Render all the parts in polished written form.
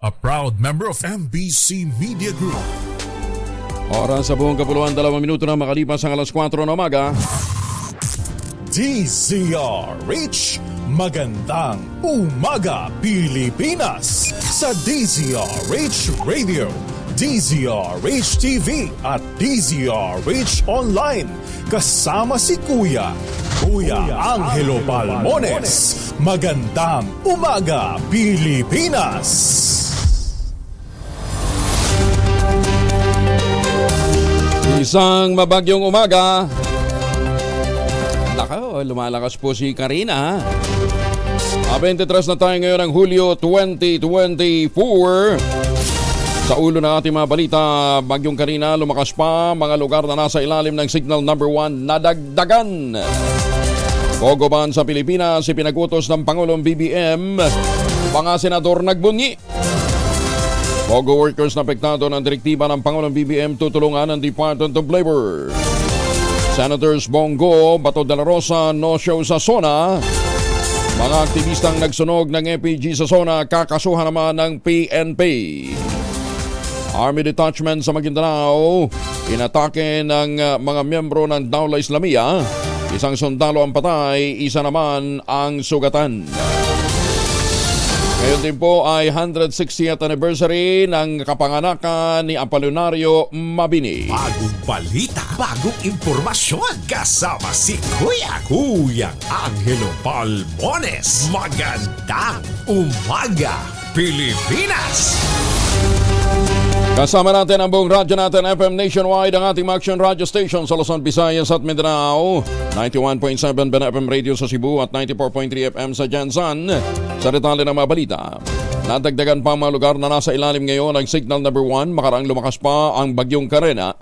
a proud member of MBC Media Group. Oras sa buong kapuluan, 2 minuto na makalipas ang alas 4 ng umaga. DZRH, magandang umaga Pilipinas! Sa DZRH Radio, DZRH TV at DZRH Online. Kasama si Kuya Angelo Palmones. Magandang umaga Pilipinas! Isang mabagyong umaga. Nako, lumalakas po si Karina. 23 na tayo ngayon ng Hulyo 2024. Sa ulo ng ating mga balita, bagyong Karina lumakas pa, mga lugar na nasa ilalim ng signal number 1 nadagdagan. Pogoban sa Pilipinas, ipinagutos ng Pangulong BBM, mga senador nagbunyi. Pogo workers na apektado ng direktiba ng Pangulong BBM tutulungan ng Department of Labor. Senators Bongo, Bato de la Rosa, no show sa SONA. Mga aktivistang nagsunog ng EPG sa SONA, kakasuhan naman ng PNP. Army detachment sa Maguindanao, inatake ng mga miyembro ng Dawla Islamia. Isang sundalo ang patay, isa naman ang sugatan. Ngayon din po ay 160th anniversary ng kapanganakan ni Apolinario Mabini. Bagong balita, bagong impormasyon, kasama si Kuya Angelo Palmones. Magandang umaga, Pilipinas! Kasama natin ang buong radyo natin, FM Nationwide, ang ating action radio station sa Luzon, Visayas at Mindanao. 91.7 Ben FM Radio sa Cebu at 94.3 FM sa Jansan. Sa detalye ng mga balita, nadagdagan pa ang mga lugar na nasa ilalim ngayon ng signal number 1. Makaraang lumakas pa ang bagyong Karina.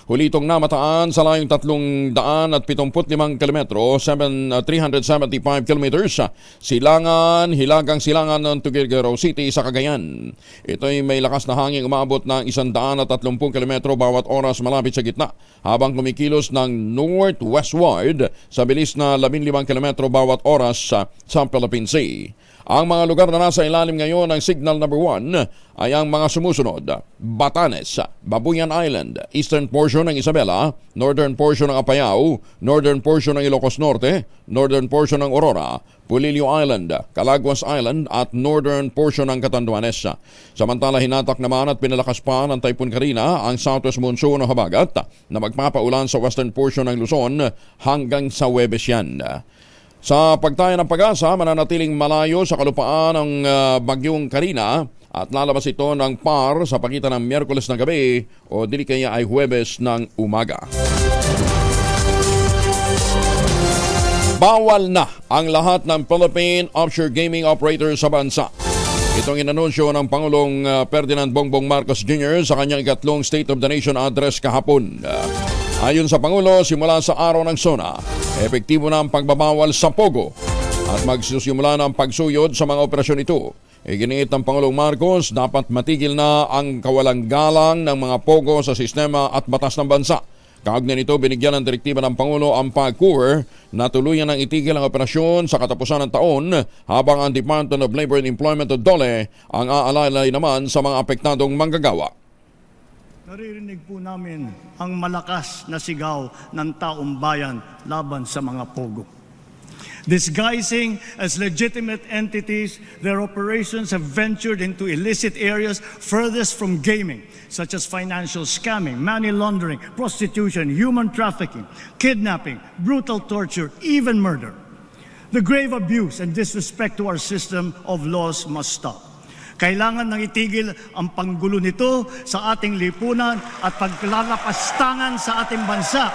Huli itong namataan sa layong 375 kilometro, 375 kilometers. Hilagang silangan ng Tuguegarao City sa Cagayan. Ito ay may lakas na hangin umabot ng 130 kilometro bawat oras malapit sa gitna, habang kumikilos ng northwestward sa bilis na 15 kilometro bawat oras sa Philippine Sea. Ang mga lugar na nasa ilalim ngayon ng signal number 1 ay ang mga sumusunod: Batanes, Babuyan Island, eastern portion ng Isabela, northern portion ng Apayao, northern portion ng Ilocos Norte, northern portion ng Aurora, Pulilio Island, Calaguas Island at northern portion ng Catanduanes. Samantala, hinatak naman at pinalakas pa ng Typhoon Karina ang southwest monsoon o habagat na magpapaulan sa western portion ng Luzon hanggang sa Huwebes yan. Sa pagtaya ng Pag-asa, mananatiling malayo sa kalupaan ng bagyong Karina at lalabas ito ng PAR sa pagitan ng Miyerkules ng gabi o dili kaya ay Huwebes ng umaga. Bawal na ang lahat ng Philippine offshore gaming operators sa bansa. Itong inanunsyo ng Pangulong Ferdinand Bongbong Marcos Jr. sa kanyang ikatlong State of the Nation address kahapon. Ayon sa Pangulo, simula sa araw ng SONA, epektibo na ang pagbabawal sa Pogo at magsisimula na ang pagsuyod sa mga operasyon ito. Iginiit ng Pangulong Marcos, dapat matigil na ang kawalang-galang ng mga Pogo sa sistema at batas ng bansa. Kaugnay nito, binigyan ng direktiba ng Pangulo ang PAGCOR na tuluyan ng itigil ang operasyon sa katapusan ng taon, habang ang Department of Labor and Employment o DOLE ang aalalay naman sa mga apektadong manggagawa. Naririnig po namin ang malakas na sigaw ng taong bayan laban sa mga Pogo. Disguising as legitimate entities, their operations have ventured into illicit areas furthest from gaming, such as financial scamming, money laundering, prostitution, human trafficking, kidnapping, brutal torture, even murder. The grave abuse and disrespect to our system of laws must stop. Kailangan nang itigil ang panggulo nito sa ating lipunan at paglalapastangan sa ating bansa.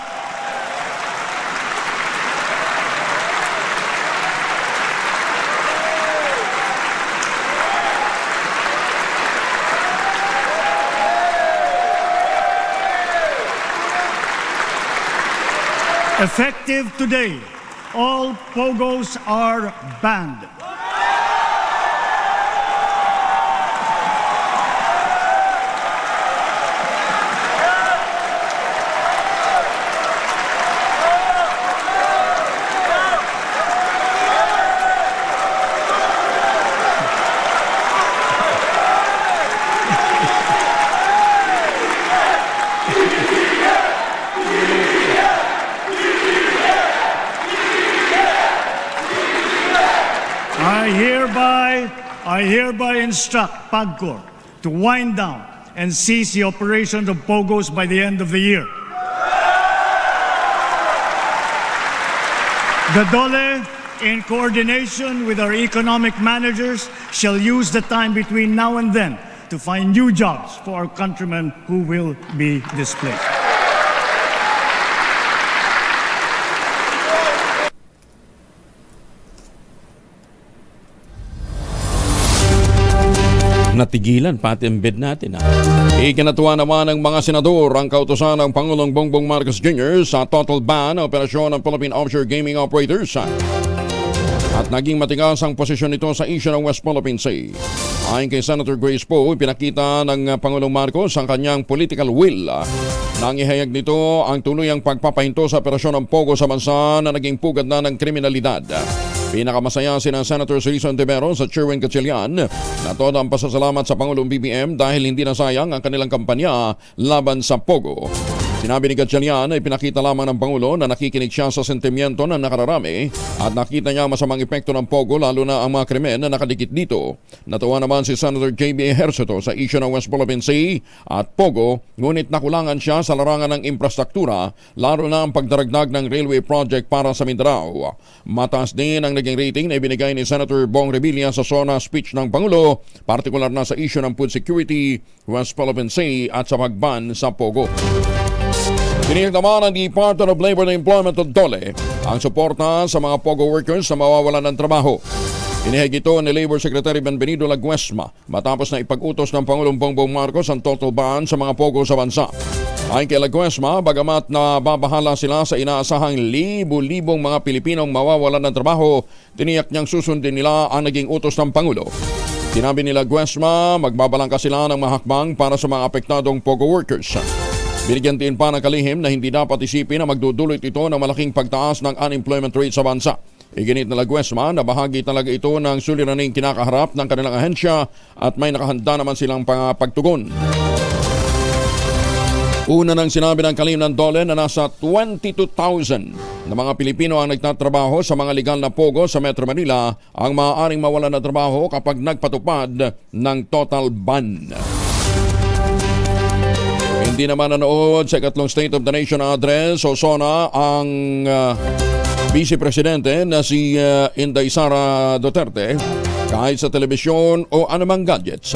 Effective today, all Pogos are banned. I hereby instruct PAGCOR to wind down and cease the operation of POGOs by the end of the year. The DOLE, in coordination with our economic managers, shall use the time between now and then to find new jobs for our countrymen who will be displaced. Natigilan pati ang bid natin. Ikinatuwa naman ng mga senador ang kautusan ng Pangulong Bongbong Marcos Jr. sa total ban na operasyon ng Philippine Offshore Gaming Operators. At naging matigas ang posisyon nito sa isyu ng West Philippine Sea. Ayon kay Senator Grace Poe, pinakita ng Pangulong Marcos ang kanyang political will. Nang ihayag nito ang tuluyang pagpapahinto sa operasyon ng POGO sa bansa na naging pugad na ng kriminalidad. Pinakamasaya sina Senator Sirison Tevero sa Sherwin Gatchalian na todo ang pasasalamat sa Pangulong BBM dahil hindi nasayang ang kanilang kampanya laban sa POGO. Sinabi ni Gatchalian ay pinakita lamang ng Pangulo na nakikinig siya sa sentimiento ng nakararami at nakita niya masamang epekto ng POGO lalo na ang mga krimen na nakadikit dito. Natuwa naman si Senator J.B. Ejercito sa isyu ng West Philippine Sea at POGO, ngunit nakulangan siya sa larangan ng infrastruktura lalo na ang pagdaragdag ng railway project para sa Mindanao. Mataas din ang naging rating na ibinigay ni Senator Bong Revilla sa SONA speech ng Pangulo, partikular na sa isyu ng food security, West Philippine Sea at sa pagban sa POGO. Tiniyag naman ng Department of Labor and Employment o DOLE ang suporta sa mga POGO workers na mawawalan ng trabaho. Inihig ito ni Labor Secretary Benvenido Laguesma matapos na ipag-utos ng Pangulong Bongbong Marcos ang total ban sa mga POGO sa bansa. Ayon kay Laguesma, bagamat nababahala sila sa inaasahang libu-libong mga Pilipinong mawawalan ng trabaho, tiniyak niyang susundin nila ang naging utos ng Pangulo. Sinabi ni Laguesma, magbabalangka sila ng mahakbang para sa mga apektadong POGO workers. Binigyan din pa ng kalihim na hindi dapat isipin na magdudulot ito ng malaking pagtaas ng unemployment rate sa bansa. Iginit na Laguesma na bahagi talaga ito ng suliraning kinakaharap ng kanilang ahensya at may nakahanda naman silang pagtugon. Una nang sinabi ng kalihim ng DOLE na nasa 22,000 na mga Pilipino ang nagtatrabaho sa mga legal na POGO sa Metro Manila ang maaaring mawalan ng trabaho kapag nagpatupad ng total ban. Hindi naman nanood sa ikatlong State of the Nation Address o SONA ang Vice Presidente na si Inday Sara Duterte kahit sa telebisyon o anumang gadgets.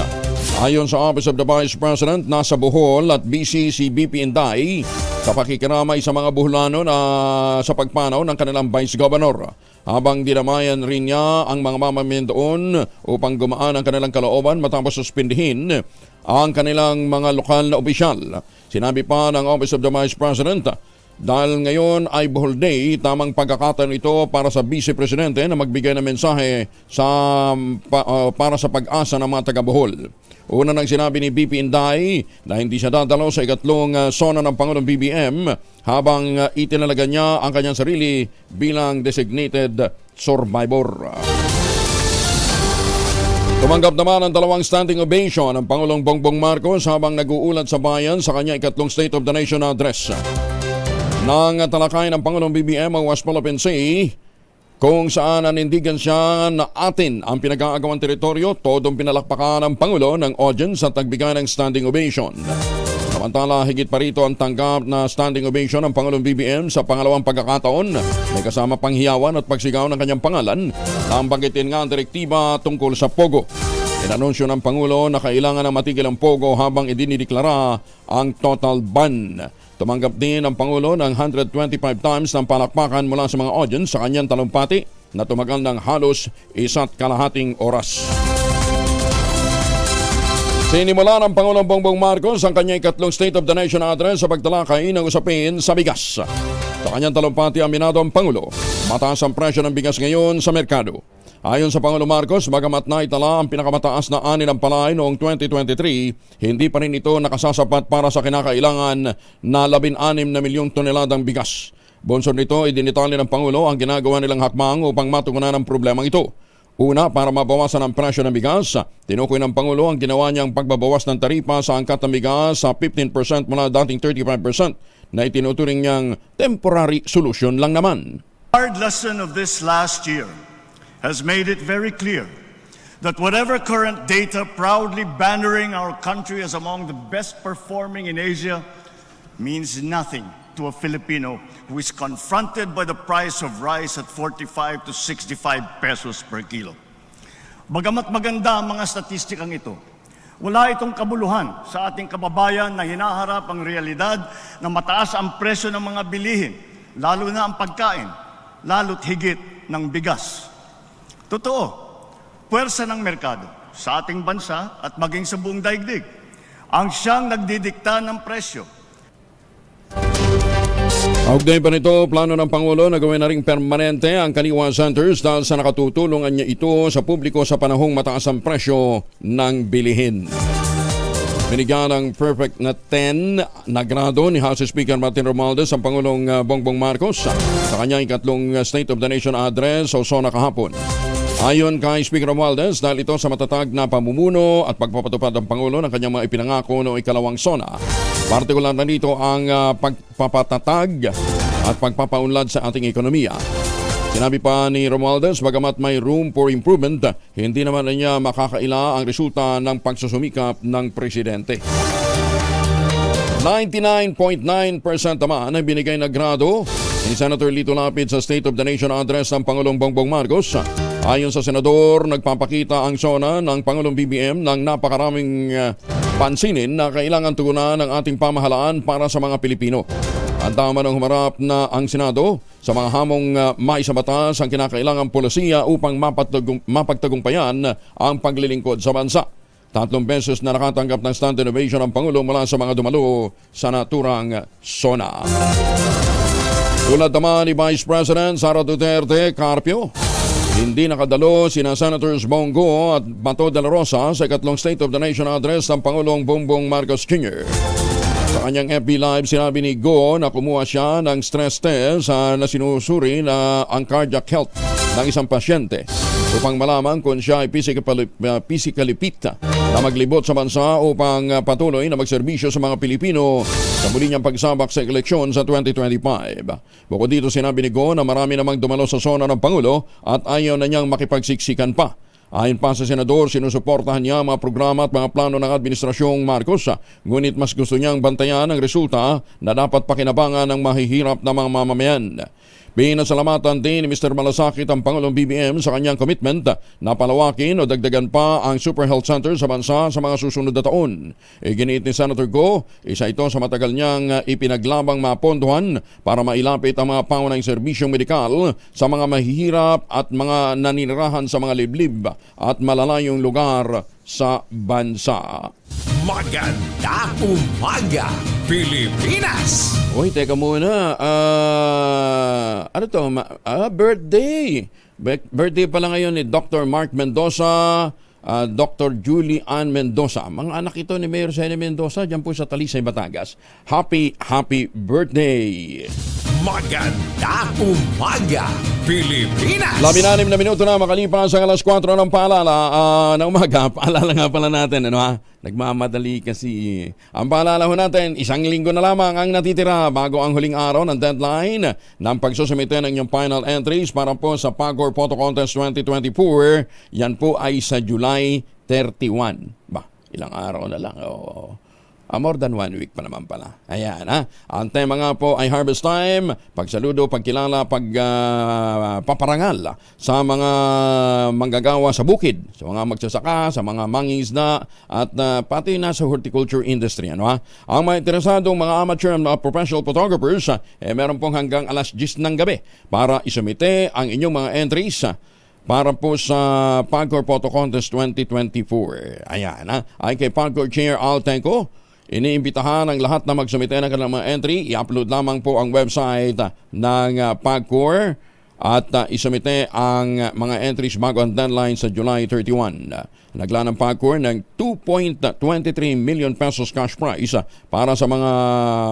Ayon sa Office of the Vice President, nasa Bohol at busy si BP Inday sa pakikiramay sa mga Boholano na sa pagpanaw ng kanilang Vice Governor. Habang dinamayan rin niya ang mga mamamayan doon upang gumaan ang kanilang kalooban matapos suspindihin ang kanilang mga lokal na opisyal. Sinabi pa ng Office of the Vice President, dahil ngayon ay Bohol Day, tamang pagkakataon ito para sa Vice Presidente na magbigay ng mensahe para sa pag-asa ng mga taga-Bohol. Una nang sinabi ni BP Inday na hindi siya dadalo sa ikatlong SONA ng Pangulong BBM habang itinalaga niya ang kanyang sarili bilang designated survivor. Tumanggap naman ang dalawang standing ovation ng Pangulong Bongbong Marcos habang nag-uulat sa bayan sa kanya ikatlong State of the Nation Address. Nang talakay ng Pangulong BBM ang West Philippine Sea, kung saan nanindigan siya na atin ang pinag-aagawang teritoryo, todong pinalakpakan ng Pangulo ng audience at nagbigay ng standing ovation. Samantala, higit pa rito ang tanggap na standing ovation ng Pangulong BBM sa pangalawang pagkakataon. May kasama panghiyawan at pagsigaw ng kanyang pangalan na ang banggitin nga ang direktiba tungkol sa POGO. Inanunsyo ng Pangulo na kailangan na matigil ang POGO habang idinideklara ang total ban. Tumanggap din ang Pangulo ng 125 times ng palakpakan mula sa mga audience sa kanyang talumpati na tumagal ng halos 1.5 oras. Sinimula ng Pangulong Bongbong Marcos ang kanyang ikatlong State of the Nation Address sa pagtalakay ng usapin sa bigas. Sa kanyang talumpati aminado ang Pangulo, mataas ang presyo ng bigas ngayon sa merkado. Ayon sa Pangulong Marcos, bagamat naitala ang pinakamataas na ani ng palay noong 2023, hindi pa rin ito nakasasapat para sa kinakailangan na 16 na milyong toneladang bigas. Bonsor nito, idinitali ng Pangulo ang ginagawa nilang hakbang upang matugunan ang problemang ito. Una, para mabawasan ang presyo ng bigas, tinukoy ng Pangulo ang ginawa niyang pagbabawas ng taripa sa angkat ng bigas sa 15% mula dating 35% na itinuturing niyang temporary solution lang naman. The hard lesson of this last year has made it very clear that whatever current data proudly bannering our country as among the best performing in Asia means nothing to a Filipino who is confronted by the price of rice at 45 to 65 pesos per kilo. Bagamat maganda ang mga statistikang ito, wala itong kabuluhan sa ating kababayan na hinaharap ang realidad na mataas ang presyo ng mga bilihin, lalo na ang pagkain, lalo't higit ng bigas. Totoo, puwersa ng merkado sa ating bansa at maging sa buong daigdig ang siyang nagdidikta ng presyo. Kaugnay pa nito, plano ng Pangulo na gawin na ring permanente ang Kaliwa Centers dahil sa nakatutulungan niya ito sa publiko sa panahong mataas ang presyo ng bilihin. Binigyan ng perfect na 10 na grado ni House Speaker Martin Romualdez ang Pangulong Bongbong Marcos sa kanyang ikatlong State of the Nation address sa Osona kahapon. Ayon kay Speaker Romualdez, dahil ito sa matatag na pamumuno at pagpapatupad ng Pangulo ng kanyang mga ipinangako noong ikalawang SONA. Partikular na dito ang pagpapatatag at pagpapaunlad sa ating ekonomiya. Sinabi pa ni Romualdez, bagamat may room for improvement, hindi naman niya makakaila ang resulta ng pagsusumikap ng presidente. 99.9% naman ang binigay na grado ni Senator Lito Lapid sa State of the Nation address ng Pangulong Bongbong Marcos. Ayon sa Senador, nagpapakita ang SONA ng Pangulong BBM ng napakaraming pansinin na kailangan tugunan ng ating pamahalaan para sa mga Pilipino. Ang tama ng humarap na ang Senado sa mga hamong maisabatas ang kinakailangang polisiya upang mapagtagumpayan ang paglilingkod sa bansa. 3 beses na nakatanggap ng stand innovation ang Pangulo mula sa mga dumalo sa naturang SONA. Tulad naman ni Vice President Sara Duterte Carpio, hindi nakadalo sina Senators Bongo at Bato de la Rosa sa ikatlong State of the Nation address ng Pangulong Bongbong Marcos Jr. Sa kanyang FB Live, sinabi ni Go na kumuha siya ng stress test na sinusuri na ang cardiac health ng isang pasyente upang malaman kung siya ay physically fit na maglibot sa bansa upang patuloy na magserbisyo sa mga Pilipino sa muli niyang pagsabak sa eleksyon sa 2025. Bukod dito, sinabi ni Go na marami namang dumalo sa SONA ng Pangulo at ayaw na niyang makipagsiksikan pa. Ayon pa sa Senador, sinusuportahan niya mga programa at mga plano ng Administrasyong Marcos, ngunit mas gusto niyang bantayan ang resulta na dapat pakinabangan ng mahihirap na mga mamamayan. Pinasalamatan din ni Mr. Malasakit ang Pangulong BBM sa kanyang commitment na palawakin o dagdagan pa ang Super Health Center sa bansa sa mga susunod na taon. Iginiit ni Senator Go, isa ito sa matagal niyang ipinaglabang mapondohan para mailapit ang mga pangunahing serbisyong medikal sa mga mahihirap at mga naninirahan sa mga liblib at malalayong lugar sa bansa. Magandang umaga, Pilipinas! Uy, teka muna. Ano to? Birthday. Birthday pala ngayon ni Dr. Mark Mendoza, Dr. Julie Ann Mendoza. Mga anak ito ni Mayor Sene Mendoza, dyan po sa Talisay, Batangas. Happy birthday! Magandang umaga, Pilipinas! 16 na minuto na makalipas ang alas 4 ng paalala ng umaga. Paalala nga pala natin, ano ha? Nagmamadali kasi. Ang paalala ho natin, 1 linggo na lamang ang natitira bago ang huling araw ng deadline ng pagsusumite ng inyong final entries para po sa Pagcor Photo Contest 2024. Yan po ay sa July 31. Ilang araw na lang. More than 1 week pa naman pala. Ayan ha. Ang tema nga po ay harvest time, pagsaludo, pagkilala, pagpaparangal sa mga manggagawa sa bukid, sa mga magsasaka, sa mga mangingisda at pati na sa horticulture industry. Ano ha? Ang mga interesadong mga amateur and mga professional photographers, meron pong hanggang alas 10 ng gabi para isumite ang inyong mga entries para po sa Pagcor Photo Contest 2024. Ayan ha. Ay kay Pagcor Chair Al Tenco, iniimbitahan ang lahat na magsumite ng kanilang mga entry. I-upload lamang po ang website ng Pagcor at isumite ang mga entries bago ang deadline sa July 31. Naglaan ng Pagcor ng 2.23 million pesos cash prize para sa mga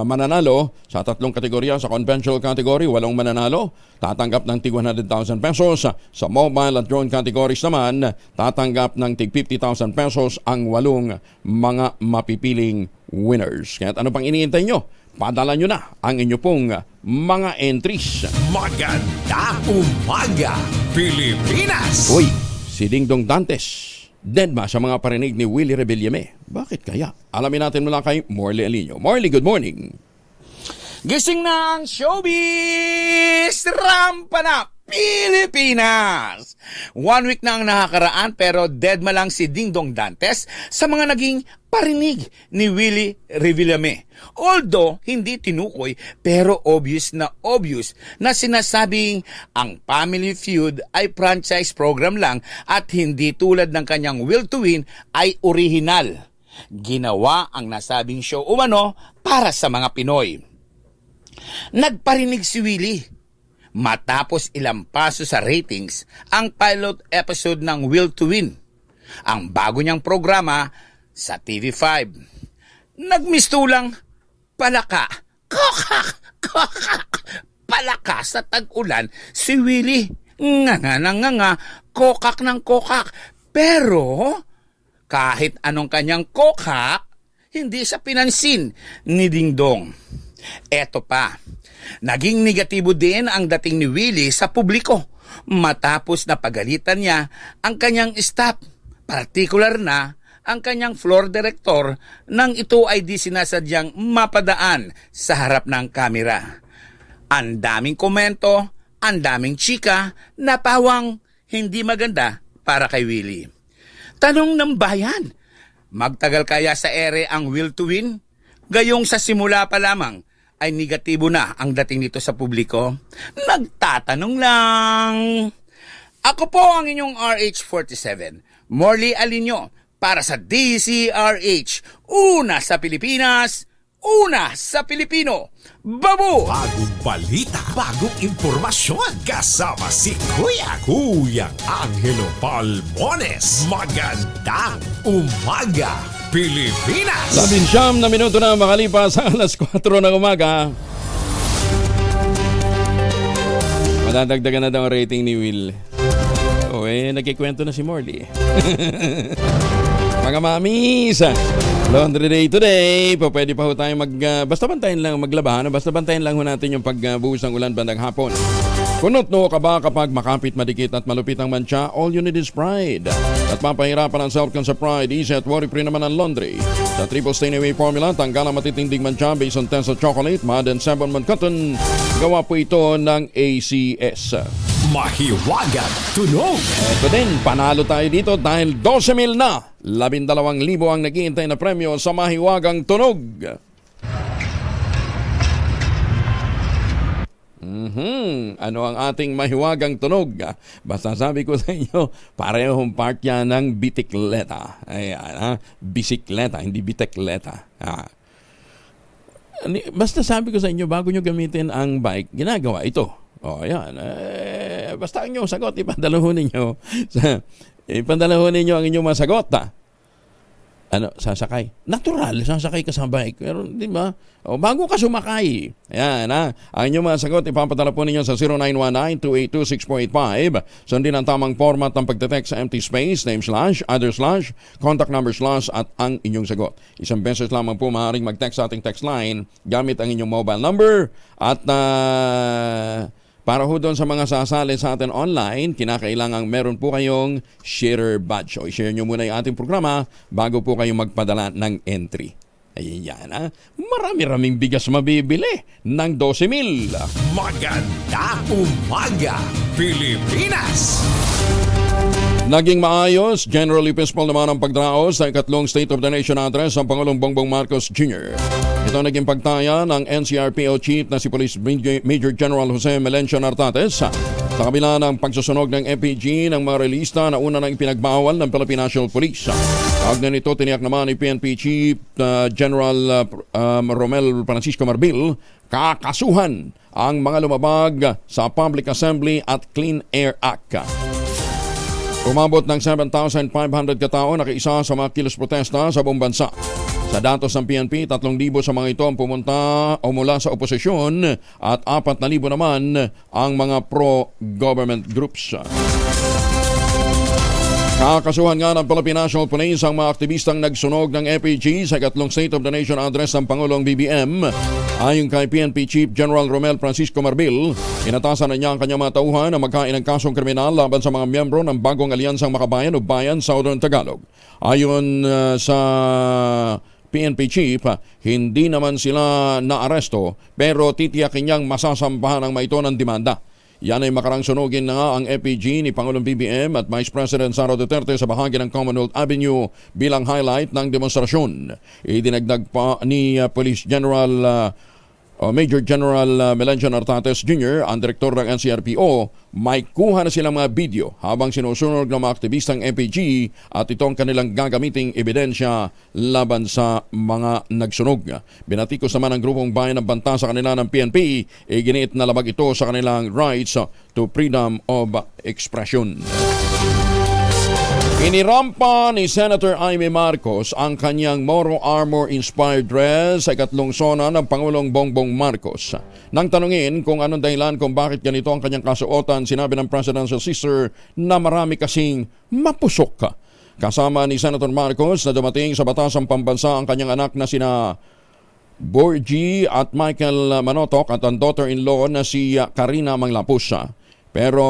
mananalo sa 3 kategorya. Sa conventional category, 8 mananalo tatanggap ng tig 100,000 pesos. Sa mobile at drone categories naman, tatanggap ng tig 50,000 pesos ang 8 mga mapipiling winners. Kaya ano pang iniintay nyo? Padala nyo na ang inyo pong mga entries. Magandang umaga, Pilipinas! Uy, si Dingdong Dantes. Dedma sa mga parinig ni Willie Rebillame. Bakit kaya? Alamin natin mula kay Morley Alino. Morley, good morning. Gising na ang showbiz! Rampa na! Pilipinas! 1 week na ang nakakaraan pero deadma lang si Dingdong Dantes sa mga naging parinig ni Willie Revillame. Although hindi tinukoy pero obvious na sinasabing ang Family Feud ay franchise program lang at hindi tulad ng kanyang Will to Win ay original. Ginawa ang nasabing show umano para sa mga Pinoy. Nagparinig si Willie matapos ilang paso sa ratings ang pilot episode ng Will to Win, ang bago niyang programa sa TV5. Nagmistulang palaka, palaka sa tag-ulan si Willie. Nga, kokak ng kokak. Pero kahit anong kanyang kokak, hindi siya pinansin ni Dingdong. Eto pa, naging negatibo din ang dating ni Willie sa publiko matapos na pagalitan niya ang kanyang staff, partikular na ang kanyang floor director nang ito ay di sinasadyang mapadaan sa harap ng kamera. Ang daming komento, ang daming chika na pawang hindi maganda para kay Willie. Tanong ng bayan, magtagal kaya sa ere ang Will to Win? Gayong sa simula pa lamang ay negatibo na ang dating nito sa publiko? Nagtatanong lang. Ako po ang inyong RH47, Morley Alino, para sa DZRH. Una sa Pilipinas, una sa Pilipino. Babu! Bagong balita, bagong impormasyon. Kasama si Kuyang Angelo Palmones. Magandang umaga, Pilipinas! 19 na minuto na makalipas sa alas 4 ng umaga. Madadagdagan na daw ang rating ni Will. Nagkikwento na si Morley. Mga mamis, Laundry Day today. Pwede pa ho tayo basta bantayan lang maglabahan. Basta bantayan lang ho natin yung pagbuhos ng ulan bandang hapon. Kunot no ka ba kapag makapit, madikit at malupit ang mantsa? All you need is Pride. At mapahirapan ang self-con sa Pride, easy at worry-free naman ang laundry. Sa triple stain away formula, tanggal ang matitinding mantsa based on Tensa chocolate, mud and 7-month cotton. Gawa po ito ng ACS. Mahiwagang tunog. Ito din, panalo tayo dito dahil 12,000 na. 12,000 ang naghihintay na premyo sa mahiwagang tunog. Ano ang ating mahiwagang tunog? Basta sabi ko sa inyo, parehong part yan ng bitikleta. Ayan, bisikleta, hindi bitikleta. Basta sabi ko sa inyo, bago nyo gamitin ang bike, ginagawa ito. Ayan. Basta ang inyong sagot, ipadalahon ninyo ang inyong masagot. Sasakay. Natural, sasakay ka sa bike. Pero, di ba? Bago ka sumakay. Ayan, ang inyong masagot, ipapadala po ninyo sa 0919-282-6485. Sundin ang tamang format ng pagte-text sa empty space, name / other / contact number / at ang inyong sagot. Isang beses lamang po maaaring mag-text sa ating text line gamit ang inyong mobile number at para ho doon sa mga sasali sa atin online, kinakailangang meron po kayong sharer badge. O i-share nyo muna yung ating programa bago po kayo magpadala ng entry. Ayan, marami-raming bigas mabibili ng 12,000. Magandang umaga, Pilipinas! Naging maayos, generally peaceful naman ang pagdaos sa ikatlong State of the Nation address ng Pangulong Bongbong Marcos Jr. Ito naging pagtaya ng NCRPO Chief na si Police Major General Jose Melencio Nartates sa kabila ng pagsusunog ng FPG ng mga relista na una nang ipinagbawal ng Philippine National Police. Kaugnay nito, tiniyak naman ni PNP Chief General Romel Francisco Marbil kakasuhan ang mga lumabag sa Public Assembly at Clean Air Act. Umabot ng 7,500 katao nakiisa sa mga kilos protesta sa buong bansa. Sa datos ng PNP, 3,000 sa mga ito ang pumunta o mula sa oposisyon at 4,000 naman ang mga pro-government groups. Kakasuhan nga ng Philippine National Police ang mga aktivistang nagsunog ng FPG sa ikatlong State of the Nation address ng Pangulong BBM. Ayon kay PNP Chief General Romel Francisco Marbil, inatasan na niya ang kanyang mga tauhan na magkain ng kasong kriminal laban sa mga miyembro ng bagong alyansang Makabayan o Bayan Southern Tagalog. Ayon sa PNP Chief, hindi naman sila naaresto pero titiyakin niyang masasampahan ang maito ng demanda. Yan ay makarang sunugin na nga ang FPG ni Pangulong BBM at Vice President Sara Duterte sa bahagi ng Commonwealth Avenue bilang highlight ng demonstrasyon. Idinagdag pa ni Police General Major General Melencio Nartates Jr., ang direktor ng NCRPO, may kuha na silang mga video habang sinusunog ng mga aktivistang FPG at itong kanilang gagamiting ebidensya laban sa mga nagsunog. Binatikos naman ang grupong Bayan ng Banta sa kanila ng PNP, iginiit na labag ito sa kanilang rights to freedom of expression. Inirampa ni Senator Amy Marcos ang kanyang Moro Armor-inspired dress sa ikatlong sona ng Pangulong Bongbong Marcos. Nang tanungin kung anong dahilan kung bakit ganito ang kanyang kasuotan, sinabi ng presidential sister na marami kasing mapusok ka. Kasama ni Senator Marcos na dumating sa batasang pambansa ang kanyang anak na sina Borgie at Michael Manotok at ang daughter-in-law na si Karina Manglapusa. Pero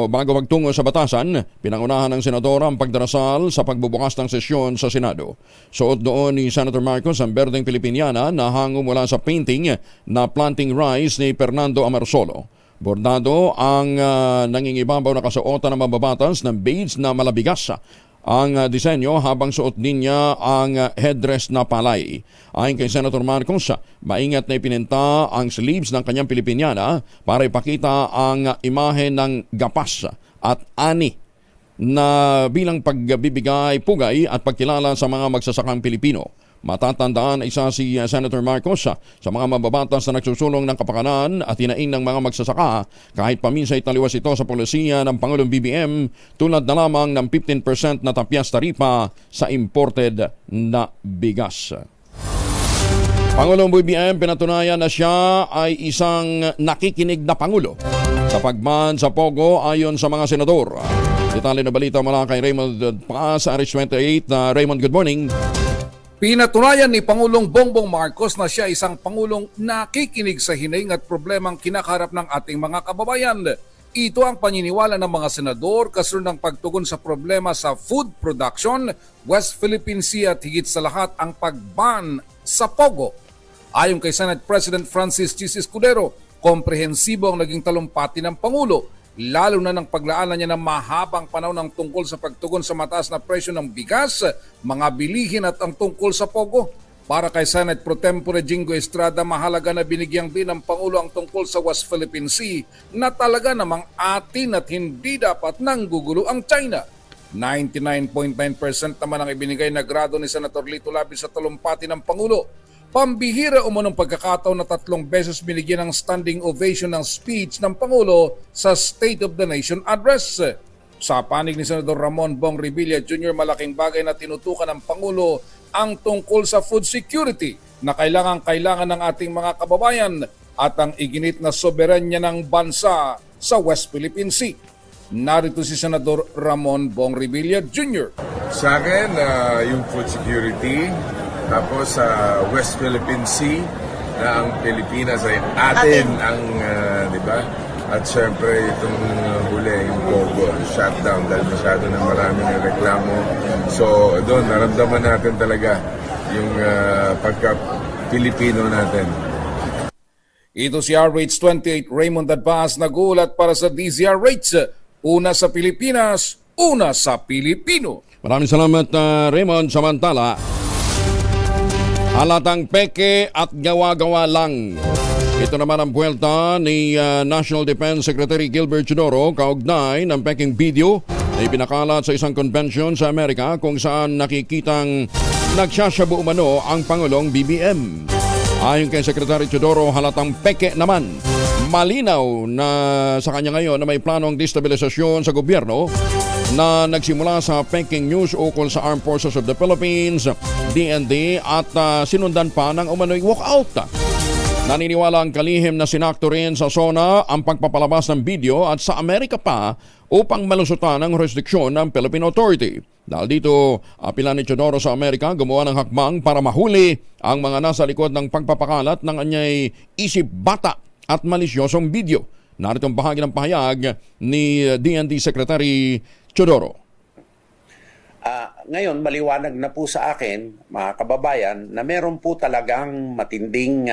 bago magtungo sa batasan, pinangunahan ng senadora ang pagdarasal sa pagbubukas ng sesyon sa Senado. Suot doon ni Senator Marcos ang berdeng Pilipiniana na hango mula sa painting na Planting Rice ni Fernando Amarsolo. Bordado ang nangingibabaw na kasuotan ng mababatas ng beads na malabigas ang disenyo habang suot din niya ang headdress na palay. Ayon kay Senator Marcos, maingat na ipinenta ang sleeves ng kanyang Pilipiniana para ipakita ang imahe ng gapas at ani na bilang pagbibigay pugay at pagkilala sa mga magsasakang Pilipino. Matatandaan isa si Senator Marcos sa mga mababatas na nagsusulong ng kapakanan at hinaing ng mga magsasaka kahit paminsay taliwas ito sa polisiya ng Pangulong BBM tulad na lamang ng 15% na tapyas taripa sa imported na bigas. Pangulong BBM pinatunayan na siya ay isang nakikinig na Pangulo sa pagban sa Pogo ayon sa mga senador. Detalye na balita mula kay Raymond Paz, RH28. Raymond, good morning. Pinatunayan ni Pangulong Bongbong Marcos na siya isang Pangulong nakikinig sa hining at problemang kinakaharap ng ating mga kababayan. Ito ang paniniwala ng mga senador kasunod ng pagtugon sa problema sa food production, West Philippine Sea at higit sa lahat ang pagban sa Pogo. Ayon kay Senate President Francis Chis Escudero, komprehensibo ang naging talumpati ng Pangulo, lalo na ng paglaanan niya ng mahabang panahon ng tungkol sa pagtugon sa mataas na presyo ng bigas, mga bilihin at ang tungkol sa Pogo. Para kay Senate Pro Tempore Jingo Estrada, mahalaga na binigyang din ng Pangulo ang tungkol sa West Philippine Sea na talaga namang atin at hindi dapat nanggugulo ang China. 99.9% naman ang ibinigay na grado ni Senator Lito Labis sa talumpati ng Pangulo. Pambihira umunong pagkakataon na 3 beses binigyan ng standing ovation ng speech ng Pangulo sa State of the Nation Address. Sa panig ni Senador Ramon Bong Revilla Jr., malaking bagay na tinutukan ng Pangulo ang tungkol sa food security na kailangan ng ating mga kababayan at ang iginit na soberanya ng bansa sa West Philippine Sea. Narito si Senador Ramon Bong Revilla Jr. Sa akin, yung food security, tapos sa West Philippine Sea na ang Pilipinas ay atin ang, di ba? At syempre itong huli, yung Pogo, shutdown dahil masyado na marami ng reklamo. So doon, naramdaman natin talaga yung pagka-Pilipino natin. Ito si RH28 Raymond Advaz, nagulat para sa DZRH. Una sa Pilipinas, una sa Pilipino. Maraming salamat, Raymond. Samantala, halatang peke at gawa-gawa lang. Ito naman ang buwelta ni National Defense Secretary Gilbert Chodoro kaugnay ng peking video na ipinakalat sa isang convention sa Amerika kung saan nakikitang nagsasyabu umano ang Pangulong BBM. Ayon kay Secretary Chodoro, halatang peke naman. Malinaw na sa kanya ngayon na may planong destabilisasyon sa gobyerno na nagsimula sa Peking News ukol sa Armed Forces of the Philippines, DND at sinundan pa ng umano'y walkout. Naniniwala ang kalihim na sinakto rin sa SONA ang pagpapalabas ng video at sa Amerika pa upang malusutan ang jurisdiksyon ng Philippine Authority. Dahil dito, apila ni Teodoro sa Amerika gumawa ng hakbang para mahuli ang mga nasa likod ng pagpapakalat ng anyay isip bata at malisyosong video. Narito ang bahagi ng pahayag ni DND Secretary Teodoro. Ngayon, maliwanag na po sa akin, mga kababayan, na meron po talagang matinding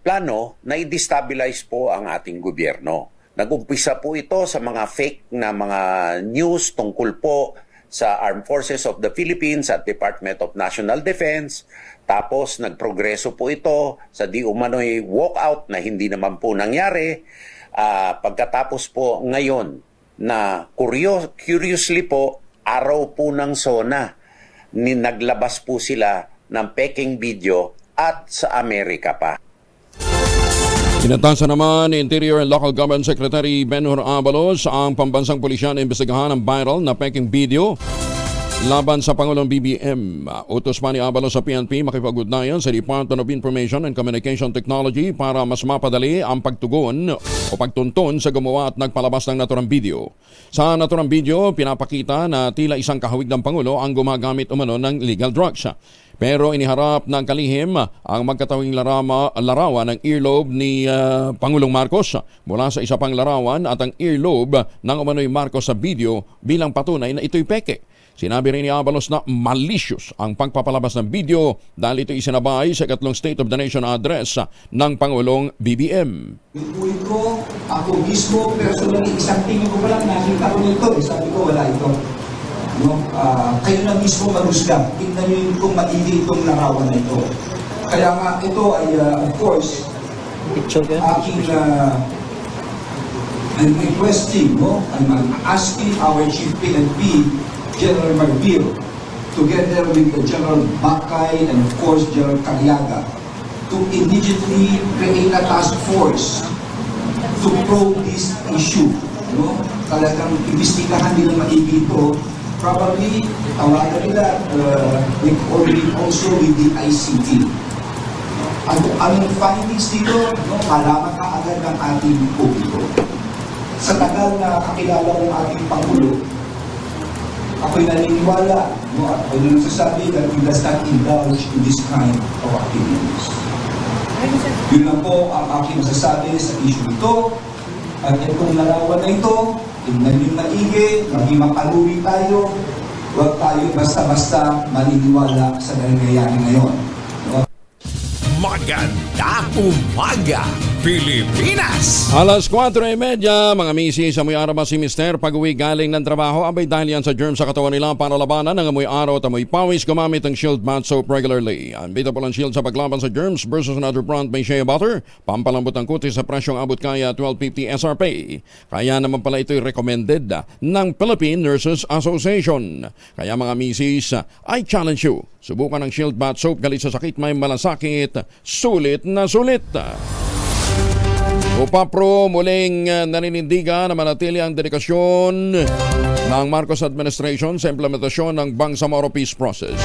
plano na i-destabilize po ang ating gobyerno. Nag-umpisa po ito sa mga fake na mga news tungkol po sa Armed Forces of the Philippines at Department of National Defense. Tapos nagprogreso po ito sa di umano'y walkout na hindi naman po nangyari. Pagkatapos po ngayon na curiously po, araw po ng SONA, naglabas po sila ng peking video at sa Amerika pa. Inatasan naman ni Interior and Local Government Secretary Benhur Abalos ang pambansang pulisya na imbestigahan ng viral na peking video laban sa Pangulong BBM. Utos pa ni Abalos sa PNP makipag-ugnayan sa Department of Information and Communication Technology para mas mapadali ang pagtugon o pagtuntun sa gumawa at nagpalabas ng naturang video. Sa naturang video, pinapakita na tila isang kahawig ng Pangulo ang gumagamit umano ng illegal drugs. Pero iniharap ng kalihim ang magkatawing larawan ng earlobe ni Pangulong Marcos mula sa isa pang larawan at ang earlobe ng umano'y Marcos sa video bilang patunay na ito'y peke. Sinabi rin ni Abalos na malicious ang pagpapalabas ng video dahil ito isinabay sa ikatlong State of the Nation address ng Pangulong BBM. Inuwi ko, ako mismo, personally, isang tingin ko pa lang, nakita ko nito, sabi ko wala ito. No? Kayo na mismo marusga, tingnan nyo yung kung maigi itong larawan na ito. Kaya nga ito ay, of course, aking I'm requesting, no? I'm asking our Chief PNP, General Marbir, together with the General Bakay and of course General Cariaga, to immediately create a task force to probe this issue. No? Talagang imbestigahan nila maigi ito. Probably, tawagan nila also with the ICT. Anong findings dito, no? Malaman ka agad ng ating publiko. Sa tagal na kakilala ng ating Pangulo, ako'y naniniwala, no? Ako'y nagsasabi that he does not indulge in this kind of activities. Yun lang po ang aking masasabi sa issue ito. At itong larawan na ito, tingnan yung maigi, maging makaluri tayo, huwag tayo basta-basta maniniwala sa nangyayari ngayon. Magandang umaga, Pilipinas! Alas 4:30, mga misis, amoy araw ba si Mister pag-uwi galing ng trabaho? Abay dahil yan sa germs sa katawan nila para labanan ng amoy araw at amoy pawis, gumamit ang Shield Bath Soap regularly. Unbeatable ang Shield sa paglaban sa germs versus another brand may shea butter. Pampalambot ang kutis sa presyong abot kaya $12.50 SRP. Kaya naman pala ito'y recommended ng Philippine Nurses Association. Kaya mga misis, I challenge you. Subukan ang Shield Bath Soap, galit sa sakit, may malasakit, sulit na sulit. UPAPRO muling naninindigan na manatili ang dedikasyon ng Marcos Administration sa implementasyon ng Bangsamoro Peace Process.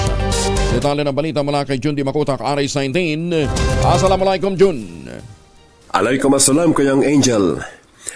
Detalye ng balita mula kay Jun Di Makutak, Aris 19. Assalamualaikum, Jun. Alaikum kayang Angel.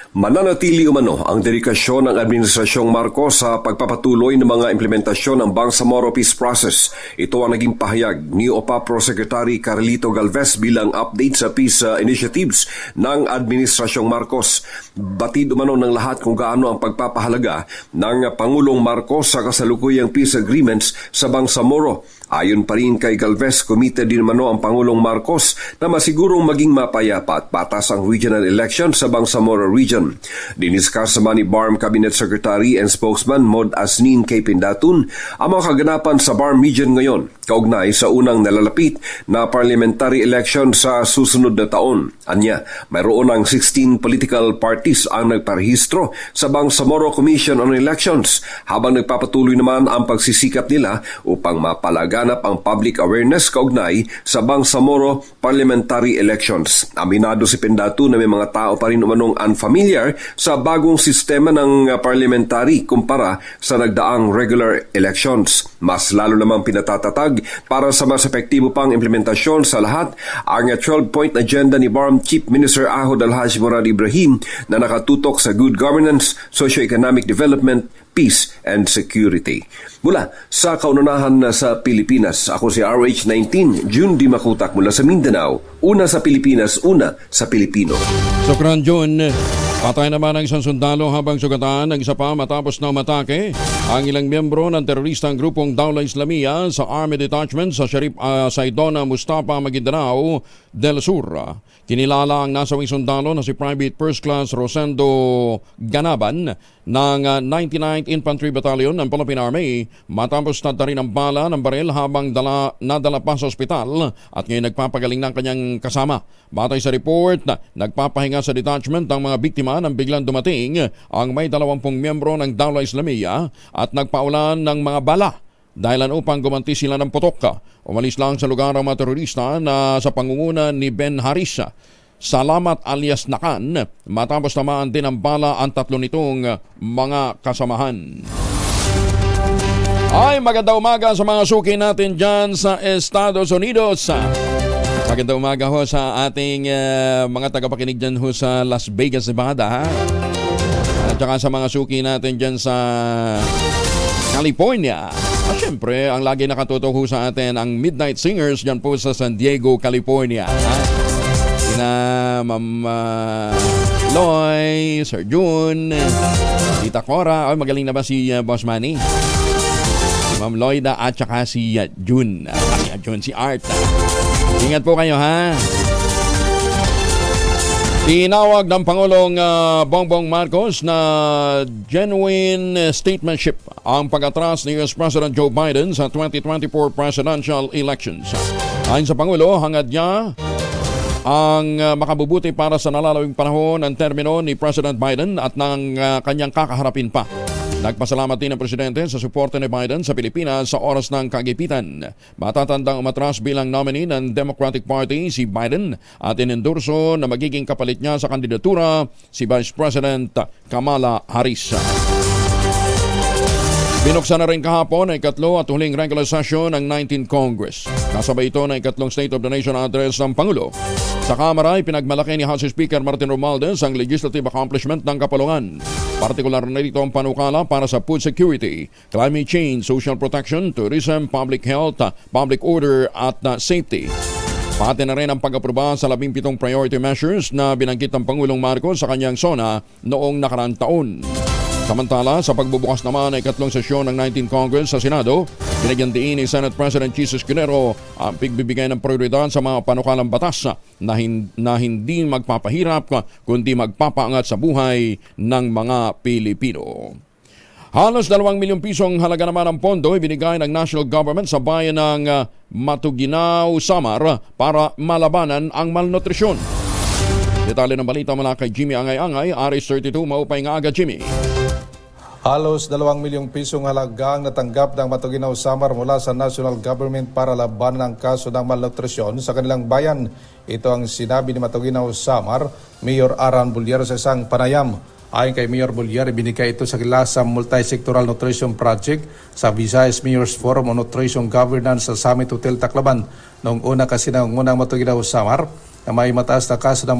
Mananatili umano ang dedikasyon ng Administrasyong Marcos sa pagpapatuloy ng mga implementasyon ng Bangsamoro Peace Process. Ito ang naging pahayag ni OPAPRO Secretary Carlito Galvez bilang update sa peace initiatives ng Administrasyong Marcos. Batid umano ng lahat kung gaano ang pagpapahalaga ng Pangulong Marcos sa kasalukuyang peace agreements sa Bangsamoro. Ayon pa rin kay Galvez, committed din umano ang Pangulong Marcos na masigurong maging mapayapa at patas ang regional election sa Bangsamoro Region. Diniskas naman ni BARM Cabinet Secretary and Spokesman Mod Asnin K. Pindatun ang mga kaganapan sa BARM Region ngayon, kaugnay sa unang nalalapit na parliamentary election sa susunod na taon. Anya, mayroon ang 16 political parties ang nagparehistro sa Bangsamoro Commission on Elections, habang nagpapatuloy naman ang pagsisikap nila upang mapalaganap ang public awareness kaugnay sa Bangsamoro parliamentary elections. Aminado si Pindatun na may mga tao pa rin umanong unfamiliar sa bagong sistema ng parliamentary kumpara sa nagdaang regular elections. Mas lalo namang pinatatatag para sa mas epektibo pang implementasyon sa lahat ang 12-point agenda ni BARM Chief Minister Ahod Alhaji Murad Ibrahim na nakatutok sa good governance, socio-economic development, peace and security. Mula sa kaunahan sa Pilipinas, ako si RH19, June Di Makutak mula sa Mindanao. Una sa Pilipinas, una sa Pilipino. Sokran June, patay naman ang isang sundalo habang sugatan ng isa pa matapos na umatake ang ilang miyembro ng teroristang grupong Dawla Islamiyah sa Army Detachment sa Sharif Saidona, Mustafa, Maguindanao del Sur. Kinilala ang nasawing sundalo na si Private First Class Rosendo Ganaban ng 99th Infantry Battalion ng Philippine Army matapos tadtarin ang bala ng baril habang nadala pa sa ospital at ngayon nagpapagaling ng kanyang kasama. Batay sa report, nagpapahinga sa detachment ang mga biktima nang biglang dumating ang may 20 miyembro ng Dawla Islamiyah at nagpaulan ng mga bala dahilan upang gumanti sila ng putok. Umalis lang sa lugar ang mga terorista na sa pangunguna ni Ben Harissa Salamat alias Nakan matapos tamaan din ang bala ang tatlo nitong mga kasamahan. Ay, magandang umaga sa mga suki natin dyan sa Estados Unidos. Magandang umaga ho sa ating mga tagapakinig dyan ho sa Las Vegas, Nevada. At saka sa mga suki natin dyan sa California. At syempre, ang lagi nakatutok ho sa atin ang Midnight Singers dyan po sa San Diego, California. Sina Ma'am Loy, Sir June, Tita Cora. Ay, magaling na ba si Boss Manny? Si Ma'am Loida at saka si June. June, si Art. Ingat po kayo, ha? Tinawag ng Pangulong Bongbong Marcos na genuine statesmanship ang pag-atras ni US President Joe Biden sa 2024 presidential elections. Ayon sa Pangulo, hangad niya ang makabubuti para sa nalalawing panahon ng termino ni President Biden at ng kanyang kakaharapin pa. Nagpasalamat din ang Presidente sa suporta ni Biden sa Pilipinas sa oras ng kagipitan. Matatandang umatras bilang nominee ng Democratic Party si Biden at inendorso na magiging kapalit niya sa kandidatura si Vice President Kamala Harris. Binuksan na rin kahapon ang ikatlo at huling regular session ng 19th Congress. Kasabay ito ng ikatlong State of the Nation address ng Pangulo. Sa Kamara ay pinagmalaki ni House Speaker Martin Romualdez ang legislative accomplishment ng kapulungan. Partikular na rito ang panukala para sa food security, climate change, social protection, tourism, public health, public order at safety. Pati na rin ang pag-aproba sa 17 priority measures na binanggit ng Pangulong Marcos sa kanyang SONA noong nakaraang taon. Samantala, sa pagbubukas naman ng ikatlong sesyon ng 19th Congress sa Senado, binigyan din ni Senate President Jesus Escudero ang pigbibigay ng prioridad sa mga panukalang batas na hindi magpapahirap kundi magpapaangat sa buhay ng mga Pilipino. Halos 2 milyong pisong halaga naman ang pondo ibinigay ng national government sa bayan ng Matuguinao, Samar para malabanan ang malnutrisyon. Detalye ng balita mula kay Jimmy Angay-Angay, RH32, maupay nga aga Jimmy. Halos 2 milyong pisong halaga ang natanggap ng Matuguinao, Samar mula sa national government para labanan ang kaso ng malnutrisyon sa kanilang bayan. Ito ang sinabi ni Matuguinao, Samar, Mayor Aran Bulyer sa isang panayam. Ayon kay Mayor Bulyer, binigay ito sa Kilasa Multi-Sectoral Nutrition Project sa Visayas Mayor's Forum on Nutrition Governance sa Summit Hotel Tacloban. Noong una kasi nangungunang Matuguinao, Samar na may mataas na kaso ng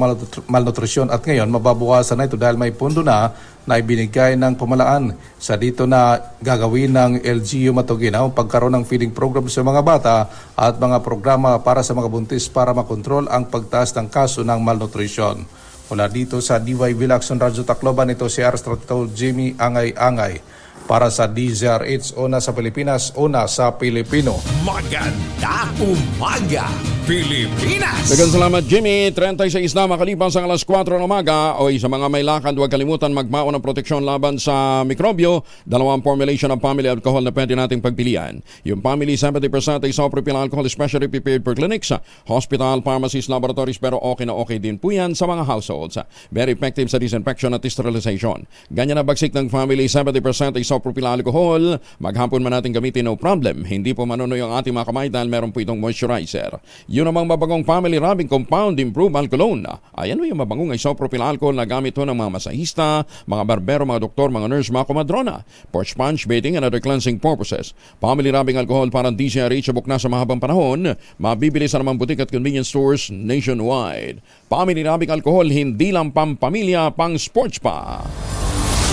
malnutrisyon at ngayon mababawasan na ito dahil may pundo na ibinigay ng pamalaan sa dito na gagawin ng LGU Matuguinao pagkaroon ng feeding program sa mga bata at mga programa para sa mga buntis para makontrol ang pagtaas ng kaso ng malnutrisyon. Mula dito sa DYB Lacson Radyo Tacloban, ito si RH32 Jimmy Angay-Angay. Para sa DZRH, una sa Pilipinas, una sa Pilipino. Maganda umaga, Pilipinas! Dagang salamat Jimmy. 36 na makalipas ang alas 4 ng umaga. O sa mga may lakad, huwag kalimutan magbaon ng proteksyon laban sa mikrobyo. 2 formulation ng family alcohol na pwede nating pagpilian. Yung family 70% isopropyl alcohol especially prepared for clinics, hospital, pharmacies, laboratories, pero okay na okay din po yan sa mga households. Very effective sa disinfection at sterilization. Ganyan na bagsik ng family 70% isopropyl alcohol, maghapon man natin gamitin, no problem. Hindi po manunoy ang ating mga kamay dahil meron po itong moisturizer. Yun namang mabangong family rubbing compound improved alcoholone. Ayan mo yung mabangong isopropyl alcohol na gamit po ng mga masahista, mga barbero, mga doktor, mga nurse, mga komadrona for sponge bathing and other cleansing purposes. Family rubbing alcohol parang DCRH abok na sa mahabang panahon, mabibili sa namang butik at convenience stores nationwide. Family rubbing alcohol, hindi lang pampamilya, pang sports pa.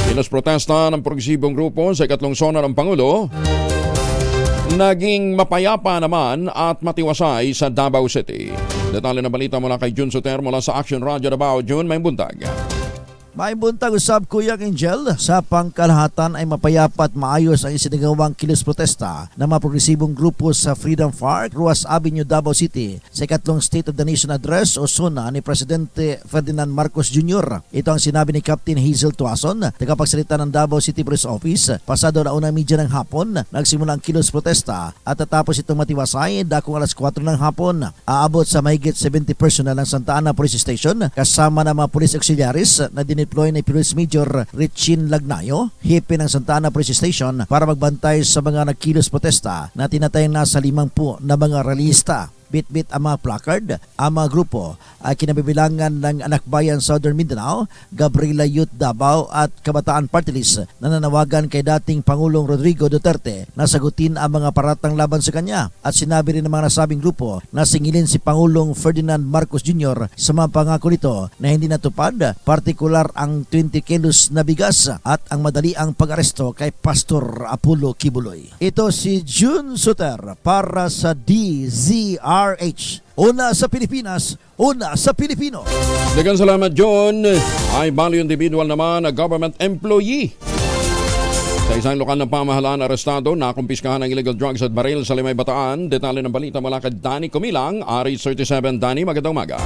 Ilas protesta ng progresibong grupo sa ikatlong sona ng Pangulo, naging mapayapa naman at matiwasay sa Davao City. Detalye na balita mula kay Jun Soter mula sa Action Radio Davao. Jun, may buntag. May buntag usab Kuya Angel, sa pangkalahatan ay mapayapa at maayos ang isinagawang kilos protesta ng mga progresibong grupo sa Freedom Park, Ruas Avenue, Davao City sa ikatlong State of the Nation Address o SONA ni Presidente Ferdinand Marcos Jr. Ito ang sinabi ni Captain Hazel Tuason, tagapagsalita ng Davao City Police Office. Pasado na unang media ng hapon, nagsimula ang kilos protesta at tatapos itong matiwasay dakong alas 4 ng hapon. Aabot sa mahigit 70 personnel ng Santa Ana Police Station kasama ng mga police auxiliaries na dineploy ni Police Major Richin Lagnayo, hipe ng Santa Ana Police Station para magbantay sa mga nagkilos protesta na tinatayang nasa 50 na mga realista. Bit-bit ang mga placard. Ang mga grupo ay kinabibilangan ng Anak Bayan Southern Mindanao, Gabriela Youth Davao at Kabataan Party List na nanawagan kay dating Pangulong Rodrigo Duterte na sagutin ang mga paratang laban sa kanya. At sinabi rin ng mga nasabing grupo na singilin si Pangulong Ferdinand Marcos Jr. sa mga pangako nito na hindi natupad, partikular ang 20 kilos na bigas at ang madaliang pag-aresto kay Pastor Apollo Kibuloy. Ito si Jun Soter para sa DZRH. Una sa Pilipinas, una sa Pilipino. Daghang salamat, John. Ay bali individual naman na government employee. Sa isang lokal ng pamahalaan arestado, nakumpiskahan ng illegal drugs at baril sa Limay, Bataan. Detalye ng balita mula kay Danny Kumilang, RH37. Danny, magandang umaga.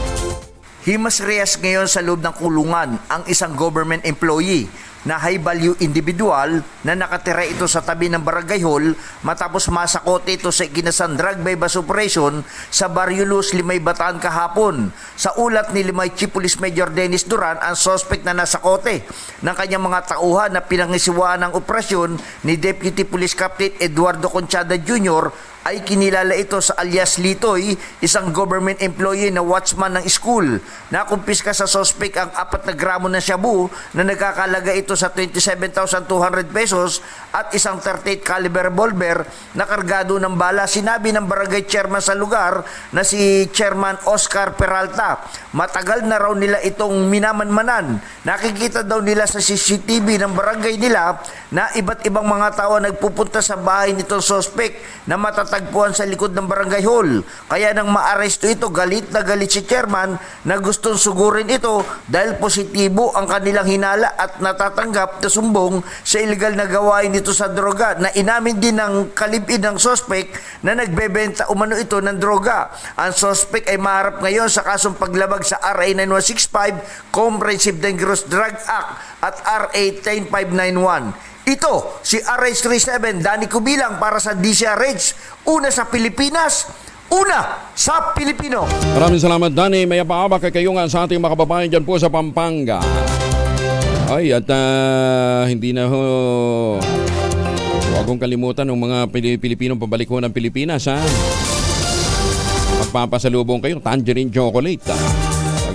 Himas-rehas ngayon sa loob ng kulungan ang isang government employee na high-value individual na nakatira ito sa tabi ng barangay hall matapos masakote ito sa ikinasang drug bypass operation sa Barrio Luz, Limay, Bataan kahapon. Sa ulat ni Limay Chief Police Major Dennis Duran, ang suspect na nasakote ng kanyang mga tauhan na pinangisiwaan ng operasyon ni Deputy Police Captain Eduardo Conchada Jr. ay kinilala ito sa alias Litoy, isang government employee na watchman ng school. Nakumpiska sa suspect ang 4 na gramo ng shabu na nagkakalaga ito sa 27,200 pesos at isang 38 caliber revolver na kargado ng bala. Sinabi ng barangay chairman sa lugar na si Chairman Oscar Peralta, matagal na raw nila itong minamanmanan. Nakikita daw nila sa CCTV ng barangay nila na iba't ibang mga tao nagpupunta sa bahay nitong suspect na matatagpuan sa likod ng barangay hall. Kaya nang maaresto ito, galit na galit si chairman na gustong sugurin ito dahil positibo ang kanilang hinala at natatanggap na sumbong sa illegal na gawain nito sa droga, na inamin din ng kalibin ng suspect na nagbebenta umano ito ng droga. Ang suspect ay maharap ngayon sa kasong paglabag sa RA 9165 Comprehensive Dangerous Drug Act at RA 10591. Ito, si RH37, Danny Kubilang para sa DCRH. Una sa Pilipinas, una sa Pilipino. Maraming salamat, Danny. May paaba kay kayungan sa ating mga kababayan dyan po sa Pampanga. Ay, at hindi na ho. Huwag kong kalimutan ng mga Pilipinong pabalik ho ng Pilipinas, ha? Magpapasalubong kayo, tangerine chocolate,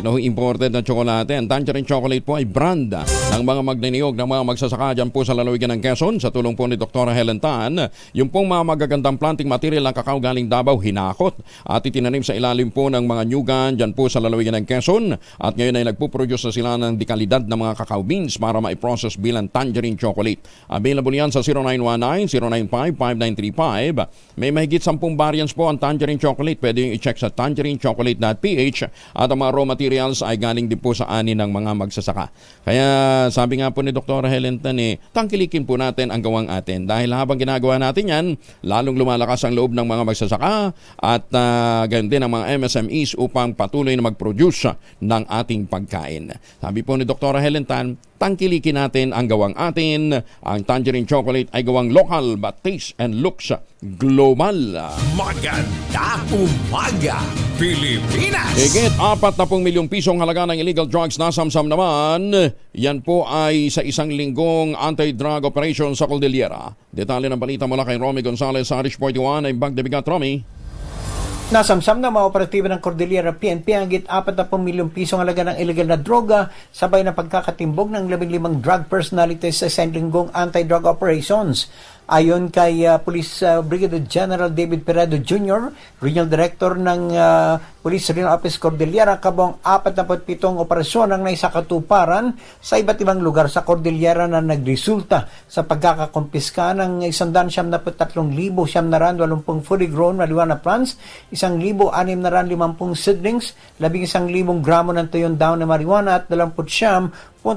imported na tsokolate. Ang tangerine chocolate po ay brand ng mga magniniyog ng mga magsasaka dyan po sa lalawigan ng Quezon. Sa tulong po ni Dr. Helen Tan, yung pong mga magagandang planting material ng kakao galing Davao, hinakot at itinanim sa ilalim po ng mga nyugan dyan po sa lalawigan ng Quezon. At ngayon ay nagpuproduce na sila ng dekalidad ng mga kakao beans para ma-process bilang tangerine chocolate. Available yan sa 0919-095-5935. May mahigit 10 variants po ang tangerine chocolate. Pwede yung i-check sa tangerinechocolate.ph at ang mga raw materials ay galing din po sa ani ng mga magsasaka. Kaya sabi nga po ni Dr. Helen Tan, tangkilikin po natin ang gawang atin. Dahil habang ginagawa natin yan, lalong lumalakas ang loob ng mga magsasaka at ganyan din ang mga MSMEs upang patuloy na mag-produce ng ating pagkain. Sabi po ni Dr. Helen Tan, tangkilikin natin ang gawang atin. Ang tangerine chocolate ay gawang local but taste and looks global. Maganda umaga, Pilipinas! Higit 40 milyong pisong halaga ng illegal drugs na samsam naman. Yan po ay sa isang linggong anti-drug operation sa Cordillera. Detalye ng balita mula kay Romy Gonzalez sa Irish 41 ay Bagdebigat. Romy. Nasamsam na mga operatiba ng Cordillera PNP ang higit 40 milyong pisong halaga ng illegal na droga sabay na pagkakatimbog ng 15 drug personalities sa isang linggong anti-drug operations. Ayon kay Police Brigadier General David Peredo Jr., Regional Director ng Police Regional Office Cordillera, kabong 47 operasyon ang naisakatuparan sa iba't ibang lugar sa Cordillera na nagresulta sa pagkakakumpiska ng 133,780 fully grown marijuana plants, 1,650 seedlings, 11,000 gramo ng tuyon daw na marijuana at 29.63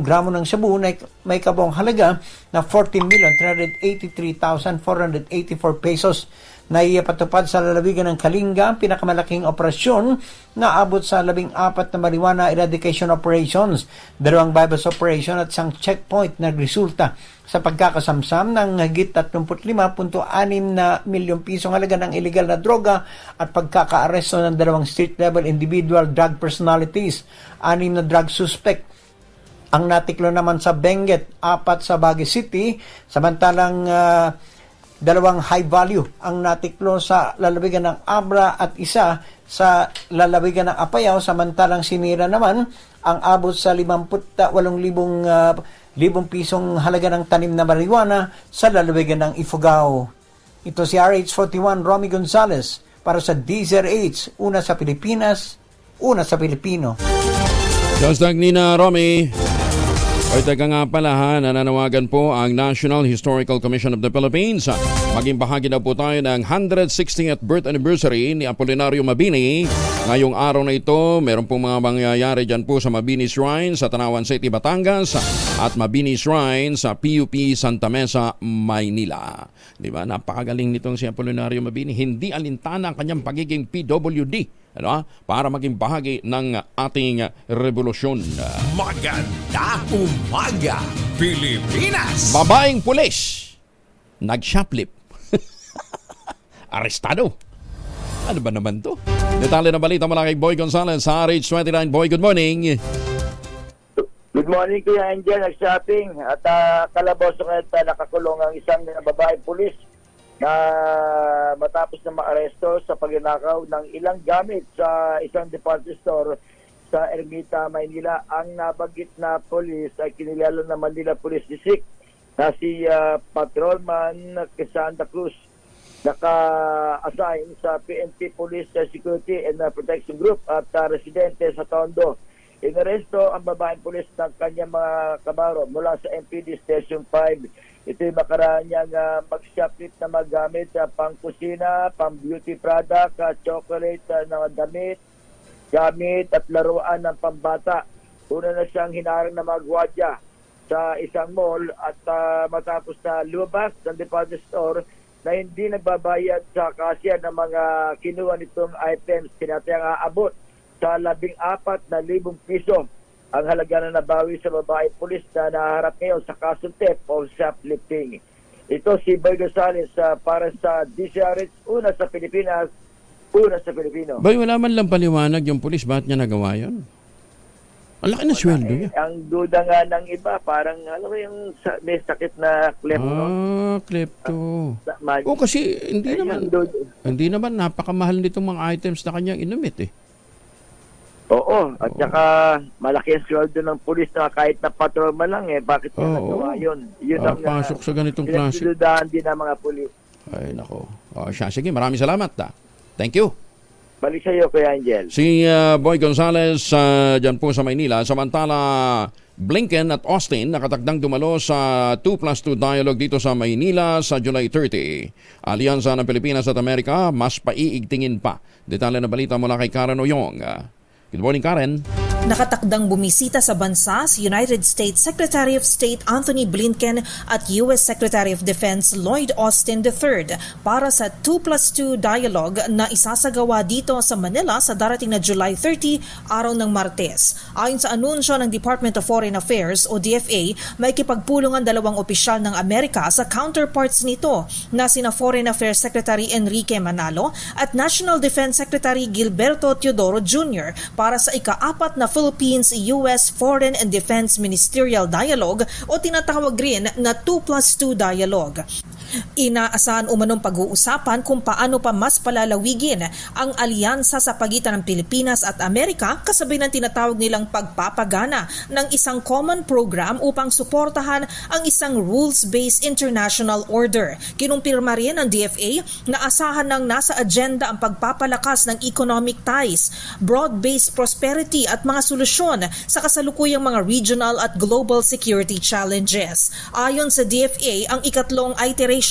gramo ng shabu na may kabong halaga na 14,383,484 pesos. Naipatupad sa lalawigan ng Kalinga ang pinakamalaking operasyon na abot sa 14 na marijuana eradication operations, 2 bypass operation at isang checkpoint na resulta sa pagkakasamsam ng higit 35.6 na milyong pisong halaga ng illegal na droga at pagkakaaresto ng 2 street-level individual drug personalities, 6 na drug suspect ang natiklo naman sa Benguet, 4 sa Baguio City, samantalang 2 high value ang natiklo sa lalawigan ng Abra at 1 sa lalawigan ng Apayao, samantalang sinira naman ang abot sa 58,000 pisong halaga ng tanim na marijuana sa lalawigan ng Ifugao. Ito si RH41 Romy Gonzalez para sa DZRH, una sa Pilipinas, una sa Pilipino. Dasdag ni na Romy. Ay teka nga pala nananawagan po ang National Historical Commission of the Philippines. Maging bahagi na po tayo ng 160th birth anniversary ni Apolinario Mabini. Ngayong araw na ito, meron pong mga mangyayari dyan po sa Mabini Shrine sa Tanawan City, Batangas at Mabini Shrine sa PUP Santa Mesa, Maynila. Diba? Napakagaling nitong si Apolinario Mabini. Hindi alintana ang kanyang pagiging PWD. Para maging bahagi ng ating revolusyon. Maganda umaga, Pilipinas! Babaeng pulis nag-shoplift. Arestado. Ano ba naman to? Detalye ng balita mula kay Boy Gonzalez sa RH29. Boy, good morning. Good morning, Kuya Angel. Nag-shopping at kalabaw sa nakakulong ang isang babaeng pulis na matapos na maaresto sa pagnanakaw ng ilang gamit sa isang department store sa Ermita, Maynila. Ang nabanggit na polis ay kinilala ng Manila Police District na si Patrolman Santa Cruz, naka-assign sa PNP Police Security and Protection Group at residente sa Tondo. Inaresto ang babaeng pulis ng kanyang mga kabaro mula sa MPD Station 5. Ito'y makaraan niyang mag-shoplift na magamit sa pang-kusina, pang-beauty product, chocolate na damit, gamit at laruan ng pambata. Una na siyang hinarang na magwadya sa isang mall at matapos na lumabas ng department store na hindi nagbabayad sa kasya ng mga kinuha nitong items, kinatayang aabot sa 14,000 piso ang halaga na nabawi sa babae pulis na naharap ngayon sa kasong theft o shoplifting. Ito si Boy Gonzalez para sa DZRH, una sa Pilipinas, una sa Pilipino. Boy, wala man lang paliwanag yung pulis, bakit niya nagawa yun? Ang laki na sweldo niya. Ang duda nga ng iba, parang yung may sakit na klepto. Klepto. Kasi hindi naman napakamahal nitong mga items na kanyang inumit eh. Oo, at saka malaki ang sweldo ng pulis na kahit na patrolman lang bakit niya nagawa yun? Yun ang pasok sa ganitong klase. Pinagdudahan din ng mga pulis. Ay, nako. Sige, maraming salamat. Thank you. Balik sa iyo, Kuya Angel. Si Boy Gonzalez dyan po sa Maynila. Samantala, Blinken at Austin nakatakdang dumalo sa 2+2 dialogue dito sa Maynila sa July 30. Alyansa ng Pilipinas at Amerika mas paiigtingin pa. Detalye na balita mula kay Karen Oyong. Good morning, Karen. Nakatakdang bumisita sa bansa si United States Secretary of State Anthony Blinken at U.S. Secretary of Defense Lloyd Austin III para sa 2+2 dialogue na isasagawa dito sa Manila sa darating na July 30, araw ng Martes. Ayon sa anunsyo ng Department of Foreign Affairs o DFA, may kipagpulungan dalawang opisyal ng Amerika sa counterparts nito na sina Foreign Affairs Secretary Enrique Manalo at National Defense Secretary Gilberto Teodoro Jr. para sa ika-4 na Philippines-US Foreign and Defense Ministerial Dialogue o tinatawag rin na 2+2 Dialogue. Inaasahan umanong pag-uusapan kung paano pa mas palalawigin ang alyansa sa pagitan ng Pilipinas at Amerika kasabay ng tinatawag nilang pagpapagana ng isang common program upang suportahan ang isang rules-based international order. Kinumpirma rin ng DFA na asahan ng nasa agenda ang pagpapalakas ng economic ties, broad-based prosperity at mga solusyon sa kasalukuyang mga regional at global security challenges. Ayon sa DFA, ang ikatlong iteration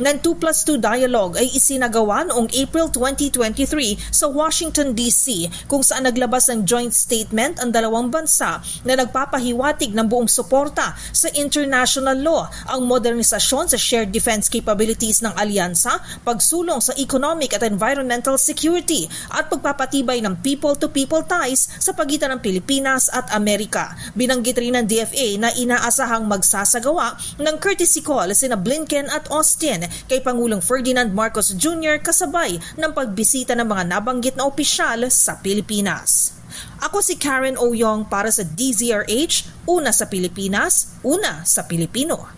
ng 2+2 dialogue ay isinagawa noong April 2023 sa Washington, D.C. kung saan naglabas ng joint statement ang dalawang bansa na nagpapahiwatig ng buong suporta sa international law, ang modernisasyon sa shared defense capabilities ng alyansa, pagsulong sa economic at environmental security at pagpapatibay ng people-to-people ties sa pagitan ng Pilipinas at Amerika. Binanggit rin ng DFA na inaasahang magsasagawa ng courtesy call sina Blinken at Austin kay Pangulong Ferdinand Marcos Jr. kasabay ng pagbisita ng mga nabanggit na opisyal sa Pilipinas. Ako si Karen Oyong para sa DZRH, una sa Pilipinas, una sa Pilipino.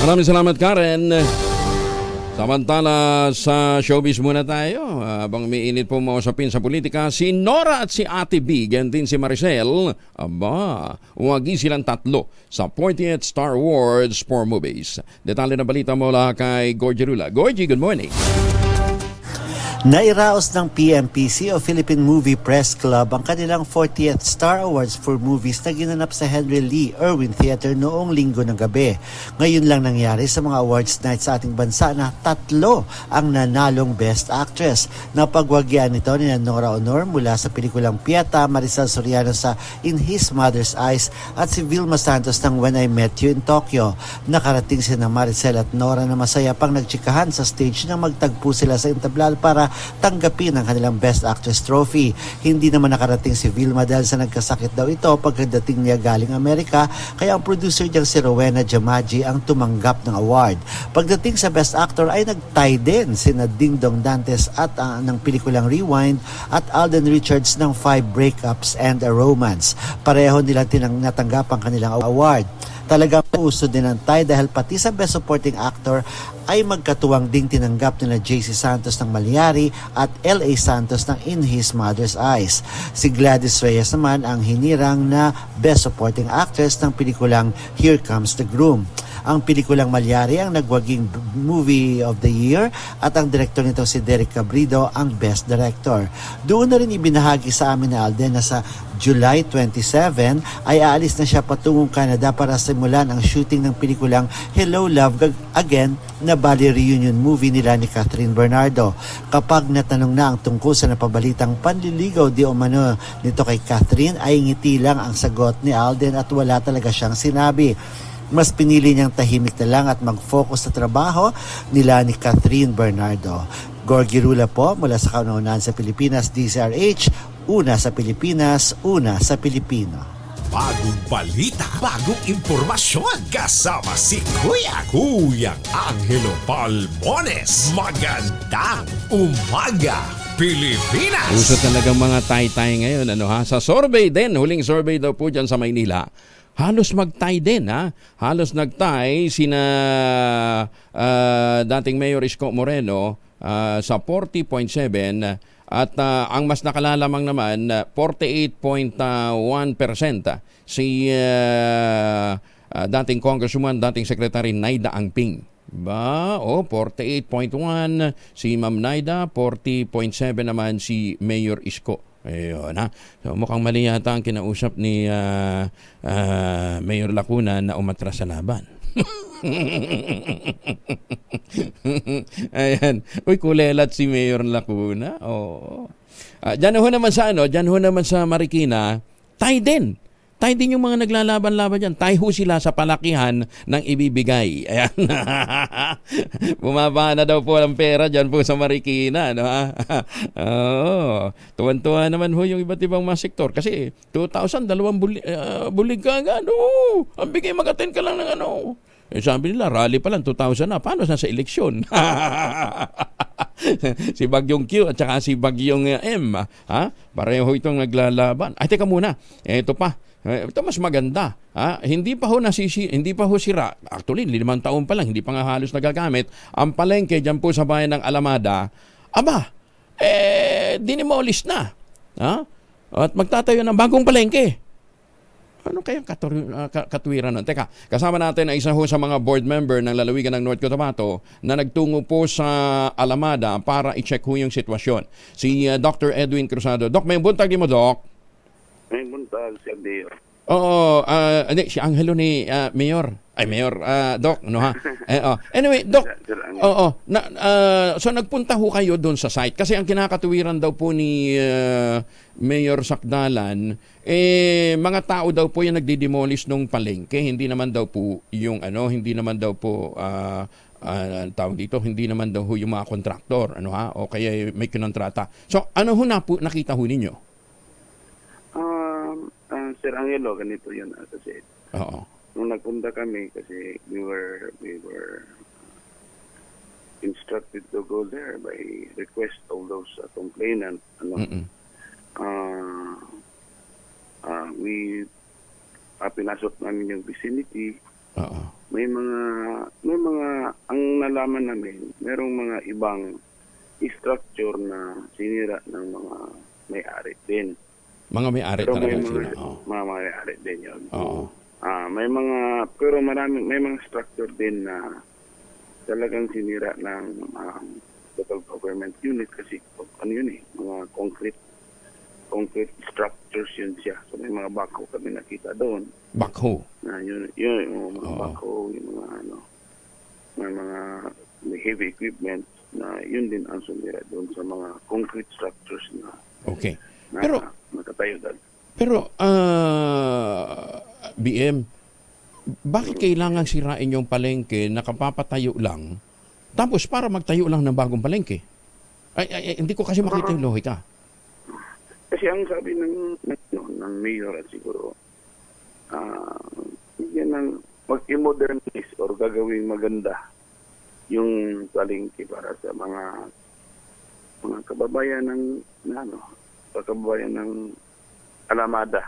Maraming salamat, Karen. Samantala sa showbiz muna tayo. Habang umiinit po mausapin sa politika, si Nora at si Ate B, ganyan din si Maricel, umagi silang tatlo sa 40th Star Awards for Movies. Detalye na balita mula kay Gorgie Rula. Gorgie, good morning. Nairaos ng PMPC o Philippine Movie Press Club ang kanilang 40th Star Awards for Movies na ginanap sa Henry Lee Irwin Theater noong linggo ng gabi. Ngayon lang nangyari sa mga awards night sa ating bansa na tatlo ang nanalong Best Actress. Napagwagyan nito ni Nora Honor mula sa pelikulang Pieta, Marisol Soriano sa In His Mother's Eyes at si Vilma Santos ng When I Met You in Tokyo. Nakarating sina Maricel at Nora na masaya pang nagtsikahan sa stage nang magtagpo sila sa entablado para tanggapin ang kanilang Best Actress trophy. Hindi naman nakarating si Vilma dahil sa nagkasakit daw ito pagkadating niya galing Amerika, kaya ang producer niyang si Rowena Jamaji ang tumanggap ng award. Pagdating sa Best Actor ay nag-tie din sina Ding Dong Dantes at ng pelikulang Rewind at Alden Richards ng 5 Breakups and a Romance. Pareho nila natanggap ang kanilang award. Talagang uso din ang tie dahil pati sa Best Supporting Actor ay magkatuwang ding tinanggap nila JC Santos ng Maliari at L.A. Santos ng In His Mother's Eyes. Si Gladys Reyes naman ang hinirang na Best Supporting Actress ng pelikulang Here Comes the Groom. Ang pelikulang Maliari ang nagwaging Movie of the Year at ang direktor nito si Derek Cabrido ang Best Director. Doon na rin ibinahagi sa amin ni Alden na sa July 27 ay aalis na siya patungong Canada para simulan ang shooting ng pelikulang Hello Love Again na bali reunion movie nila ni Catherine Bernardo. Kapag natanong na ang tungkol sa napabalitang panliligaw di umano nito kay Catherine ay ngiti lang ang sagot ni Alden at wala talaga siyang sinabi. Mas pinili niyang tahimik na lang at mag-focus sa trabaho nila ni Catherine Bernardo. Gorgie Rula po mula sa kauna-unahan sa Pilipinas, DZRH, una sa Pilipinas, una sa Pilipino. Bagong balita, bagong impormasyon. Kasama si Kuyang Angelo Palmones. Magandang umaga, Pilipinas! Uso talagang mga tay-tay ngayon. Sa survey din, huling survey daw po dyan sa Maynila, halos mag-tie din, halos nag-tie sina dating Mayor Isko Moreno sa 40.7 at ang mas nakalalamang naman 48.1% si dating Congresswoman, dating Secretary Naida Angping. 48.1 si Ma'am Naida, 40.7 naman si Mayor Isko. Ayun, So, mukhang mali yata ang kinausap ni Mayor Lacuna na umatras sa laban. Ayan. Uy, kulelat si Mayor Lacuna. Oo. Diyan ho naman sa diyan ho naman sa Marikina, tayo din. Tayo din yung mga naglalaban-laban dyan. Tayo ho sila sa palakihan ng ibibigay. Ayan. Bumaba na daw po ang pera dyan po sa Marikina. No? Tuwan-tuwa naman ho yung iba't ibang mga sektor. Kasi 2,000, dalawang bulig ka agad. Ang bigay mag-attend ka lang ng sabi nila, rally pa lang, 2,000 na. Paano sa eleksyon? Si Bagyong Q at saka si Bagyong M. Pareho itong naglalaban. Ay, teka muna. Ito pa. Ito mas maganda. Hindi pa ho sira. Actually, 5 taon pa lang, hindi pa nga halos nagagamit. Ang palengke dyan po sa bayan ng Alamada, dinimolish na. At magtatayo ng bagong palengke. Ano kaya katwiran nun? Teka, kasama natin ang isa ho sa mga board member ng lalawigan ng North Cotabato na nagtungo po sa Alamada para i-check ho yung sitwasyon. Si Dr. Edwin Cruzado. Doc, may buntag di mo, Doc? May buntag, Sir Deo. Oo, si Angelo ni Mayor. Ay, Mayor, Doc, no ha? Anyway, Doc, so nagpunta ho kayo doon sa site kasi ang kinakatuwiran daw po ni Mayor Sakdalan, mga tao daw po yung nagdidemolish nung palengke, hindi naman daw po yung hindi naman daw po tawag dito, hindi naman daw ho yung mga kontraktor, o kaya may kinontrata. So, ano ho nakita ho ninyo? Sir Angelo, ganito yun kasi. Oo. Nung nagpunta kami kasi we were instructed to go there by request of those complainants. Pinasok namin yung vicinity. May mga ang nalaman namin, merong mga ibang structure na sinira ng mga may-ari din. Mga may-ari talaga sila. Mga may-ari din yun. May mga, pero may mga structure din na talagang sinira ng local government unit kasi mga concrete structures yun siya. So may mga backhoe kami nakita doon. Backhoe? Yun mga backhoe, yung mga may heavy equipment na yun din ang sumira doon sa mga concrete structures na nakatayo doon. Pero, BM, bakit kailangan sirain yung palengke na kapapatayo lang, tapos para magtayo lang ng bagong palengke? Ay, hindi ko kasi makita yung lohika. Kasi ang sabi ng mayor at siguro, yan ang mag-modernize or gagawing maganda yung palengke para sa mga kababayan ng Alamada.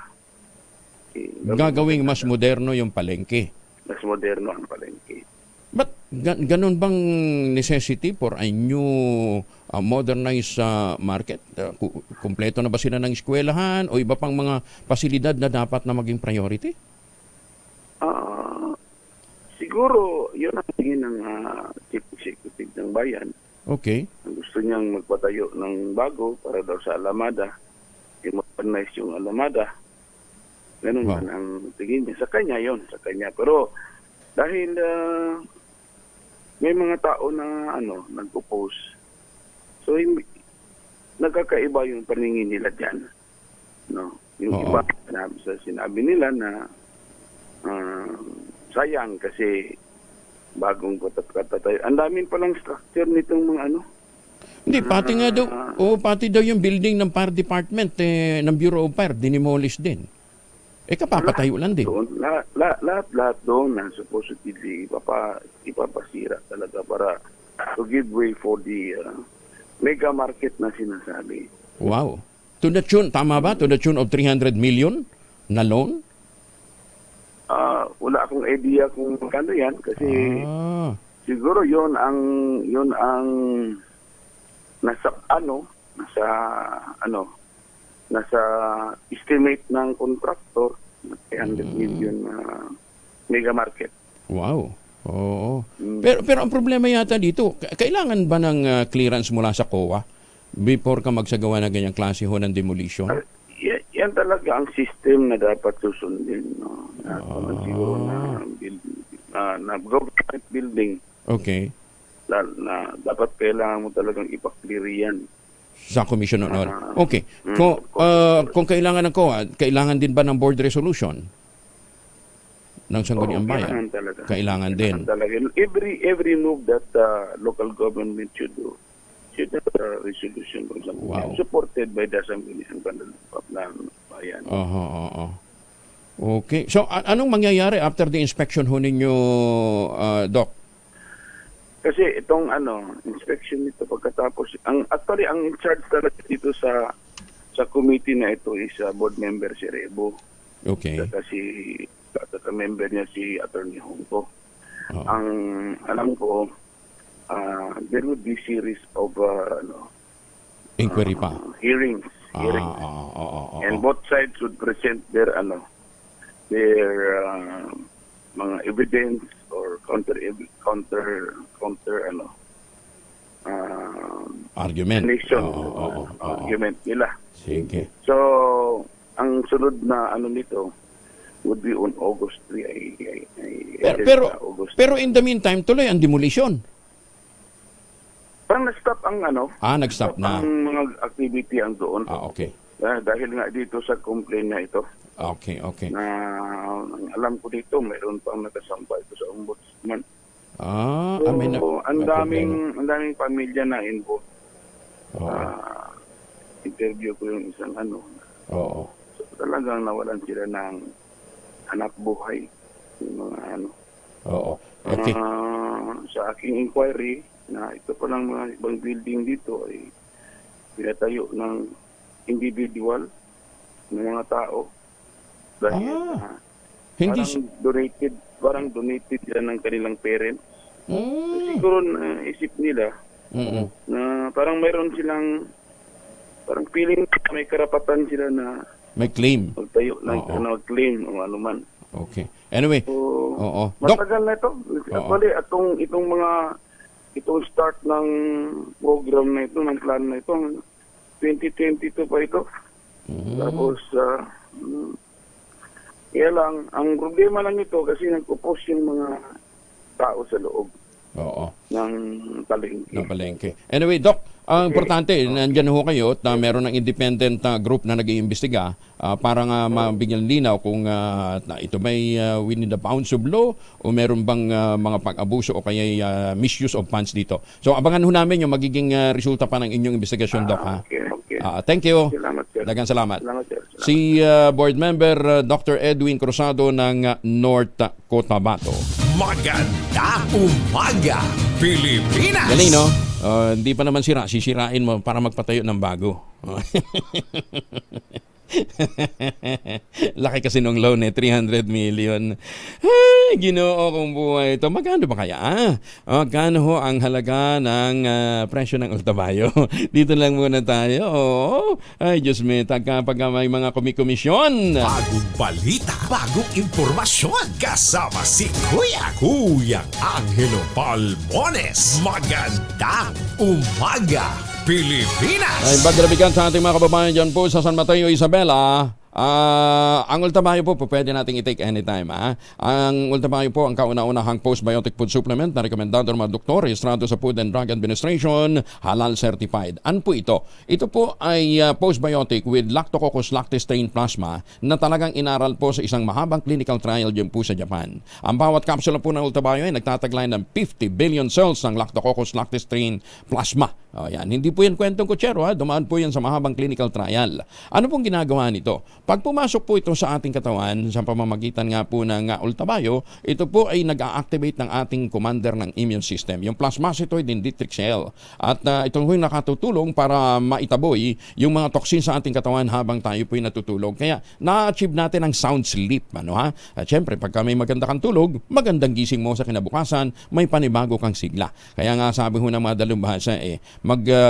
Gagawing mas moderno yung palengke. Mas moderno ang palengke. But ganun bang necessity for a new modernized market? Kumpleto na ba sila ng eskwelahan o iba pang mga pasilidad na dapat na maging priority? Siguro yun ang tingin ng chief executive ng bayan. Okay. Gusto niyang magpatayo ng bago para daw sa Alamada. I-modernize yung Alamada. Ganun man ang tingin niya. Sa kanya yun. Pero dahil may mga tao na nagpo-post. So nagkakaiba yung paningin nila diyan. No? Yung iba sinabi nila na sayang kasi bagong katatayo. Ang daming palang structure nitong mga Hindi, pati daw yung building ng Fire Department ng Bureau of Fire, dinimolish din. Kapapatayo lang din. Lahat doon na supposedly ipapasira talaga para to give way for the mega market na sinasabi. Wow. To the tune, tama ba? To the tune of 300 million na loan? Wala akong idea kung kano yan kasi siguro yon ang nasa estimate ng contractor 300 million mega market. Wow. Oo. Pero ang problema yata dito, kailangan ba ng clearance mula sa COA before ka magsagawa ng ganyang klase ho ng demolition? Yan talaga ang system na dapat susundin, no? Siguro na government building. Okay. Na dapat kailangan mo talagang ipaklear yan. Sa Commission on Audit. Okay. Kung kailangan ng COA, kailangan din ba ng board resolution ng Sangguniang Bayan? Kailangan din. Talaga. Every move that local government should do should have a resolution from Sangguniang supported by the Sangguniang Bayan. Okay. So, anong mangyayari after the inspection ho ninyo, Doc? Kasi itong inspection nito pagkatapos, ang in charge talaga dito sa committee na ito is board member si Rebo. Okay. Kasi member niya si Attorney Hongko. Ang alam ko, there would be series of inquiry pa. Hearings. And both sides would present their mga evidence or counter argument. Argument nila. Sige. So, ang sunod na nito would be on August 3. Pero in the meantime, tuloy ang demolition. Parang na-stop ang nag-stop na. Ang mga activity ang doon. Okay. Dahil nga dito sa complaint na ito. Okay. Na alam ko dito, mayroon pang nakasampa ito sa ombudsman. Ang daming pamilya na involved. Interview ko yung isang So, talagang nawalan sila ng anak buhay. Yung mga Okay. Sa aking inquiry, na ito pa lang mga ibang building dito ay pinatayo ng individual ng mga tao. Dahil parang donated sila ng kanilang parents. So, siguro na isip nila na parang mayroon silang parang feeling may karapatan sila na may claim. Magtayo ng claim o ano man. Okay. Anyway. So, matagal na ito. Actually, itong start ng program na ito, ng plan na ito, 2022 pa ito. Tapos, kaya lang, ang problema lang ito kasi nagpupos yung mga tao sa loob ng palengke. Anyway, Doc, ang importante, nandyan ho kayo at meron ng independent group na nag-iimbestiga para nga mabigyan linaw kung ito may within the bounds of law o meron bang mga pag-abuso o kaya misuse of funds dito. So, abangan ho namin yung magiging resulta pa ng inyong investigasyon, Doc. Okay. Thank you. Salamat, sir. Dagang salamat. Sir. Si board member Dr. Edwin Cruzado ng North Cotabato. Magandang umaga, Pilipinas! Galing, no? Hindi pa naman sisirain mo para magpatayo ng bago. Laki kasi nung loan 300 million. Ay, Ginoo kong buhay ito. Magkano ba kaya? Magkano ho ang halaga ng presyo ng Ultabayo? Dito lang muna tayo. Ay, Diyos me, pagka may mga komisyon. Bagong balita, bagong impormasyon. Kasama si Kuyang Angelo Palmones. Magandang umaga, Pilipinas! Ay, baglabigan sa ating mga kababayan dyan po sa San Mateo, Isabela. Ang Ultabayo po pwede nating i-take anytime. Ang Ultabayo po ang kauna-unahang postbiotic food supplement na rekomendado ng mga doktor, rehistrado sa Food and Drug Administration, halal certified. Ano po ito? Ito po ay postbiotic with Lactococcus lactis-strain plasma na talagang inaral po sa isang mahabang clinical trial dyan po sa Japan. Ang bawat kapsula po ng Ultabayo ay nagtataglay ng 50 billion cells ng Lactococcus lactis-strain plasma. Yan. Hindi po yan kwentong kutsero. Dumaan po yan sa mahabang clinical trial. Ano pong ginagawa nito? Pag pumasok po ito sa ating katawan sa pamamagitan nga po ng Ultabayo, ito po ay nag-a-activate ng ating commander ng immune system, yung plasmacytoid dendritic cell. At ito po yung nakatutulong para maitaboy yung mga toxin sa ating katawan habang tayo po ay natutulog. Kaya na-achieve natin ang sound sleep. At syempre, pagka may maganda kang tulog, magandang gising mo sa kinabukasan, may panibago kang sigla. Kaya nga sabi ho ng mga dalubhasa,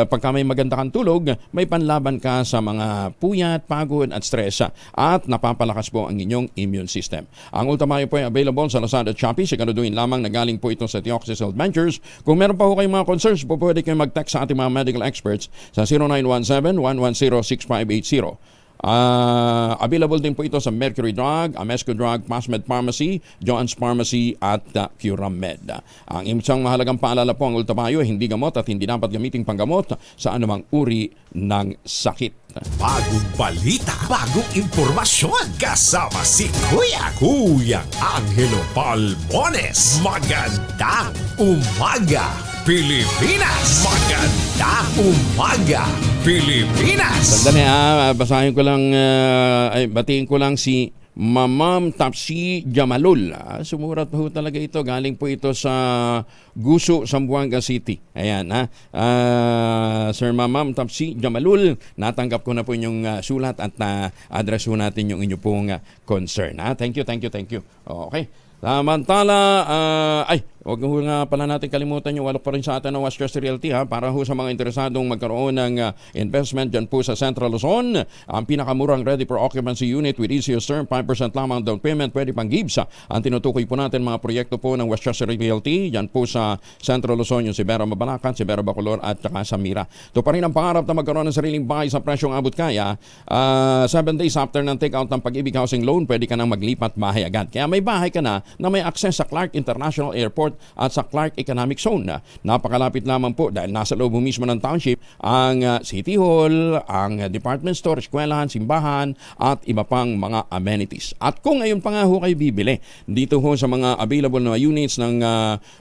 pagka may maganda kang tulog, may panlaban ka sa mga puyat, pagod at stress at napapalakas po ang inyong immune system. Ang Ultabayo po ay available sa Lazada at Shopee. Siguraduhin lamang na galing po ito sa Theoxis Health Ventures. Kung meron pa po kayong mga concerns, pwede kayong mag-text sa ating mga medical experts sa 0917-110-6580. Available din po ito sa Mercury Drug, Amesco Drug, Pasmed Pharmacy, John's Pharmacy at Curamed. Ang isang mahalagang paalala po, ang Ultrapayo hindi gamot at hindi dapat gamiting panggamot sa anumang uri ng sakit. Bagong balita, bagong impormasyon. Kasama si Kuya Angelo Palmones. Magandang umaga, Pilipinas! Magandang umaga, Pilipinas! Sandali basahin ko lang, batiin ko lang si Mamam Tapsi Jamalul. Sumurat po talaga ito. Galing po ito sa Guso, Zamboanga City. Ayan Sir Mamam Tapsi Jamalul, natanggap ko na po inyong sulat at address po natin yung inyo pong concern. Thank you. Okay. Samantala, huwag nga pala natin kalimutan yung walok pa rin sa atin ng Westchester Realty para ho sa mga interesadong magkaroon ng investment dyan po sa Central Luzon. Ang pinakamurang ready for occupancy unit with easiest term, 5% lamang down payment, pwede pang gives. Ang tinutukoy po natin mga proyekto po ng Westchester Realty dyan po sa Central Luzon, yung Sibera Mabalacan, Sibera Bacolor at saka Samira. Ito pa rin ang pangarap na magkaroon ng sariling bahay sa presyong abot kaya. 7 days after ng take-out ng Pag-ibig Housing Loan, pwede ka nang maglipat bahay agad. Kaya may bahay ka na may access sa Clark International Airport at sa Clark Economic Zone. Napakalapit lamang po dahil nasa loob mismo ng township ang City Hall, ang department store, eskwelahan, simbahan at iba pang mga amenities. At kung ngayon pa nga ho kayo bibili dito ho sa mga available na units ng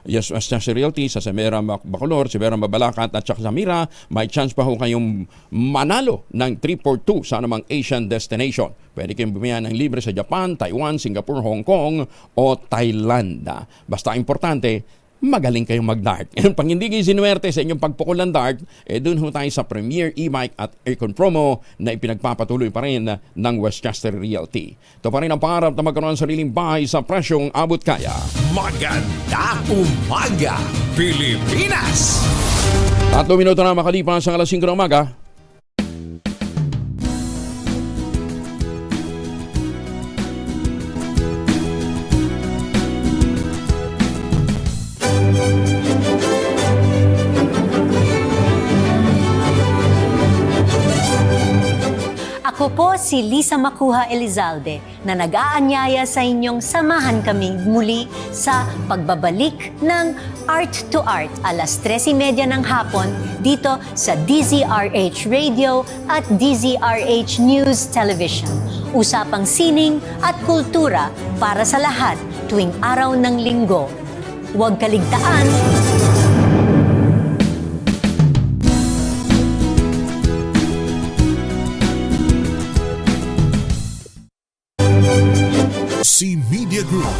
Westchester Realty sa Sibera Bacolor, Sibera Mabalacat at saka Samira, may chance pa ho kayong manalo ng 342 sa anumang Asian destination. Pwede kayong bumaya ng libre sa Japan, Taiwan, Singapore, Hong Kong o Thailand. Basta importante, magaling kayong mag-dart. Pag hindi kayo sinuwerte sa inyong pagpukol ng dart, doon ho tayo sa Premier E-Bike at Aircon Promo na ipinagpapatuloy pa rin ng Westchester Realty. Ito pa rin ang pangarap na magkaroon ng sariling bahay sa presyong abot kaya. Magandang umaga, Pilipinas! 3 minuto na makalipas ang alas 5 ng umaga. Ako po si Lisa Makuha Elizalde na nag-aanyaya sa inyong samahan kaming muli sa pagbabalik ng Art to Art alas 3:30 ng hapon dito sa DZRH Radio at DZRH News Television. Usapang sining at kultura para sa lahat tuwing araw ng linggo. Huwag kaligtaan. C Media Group.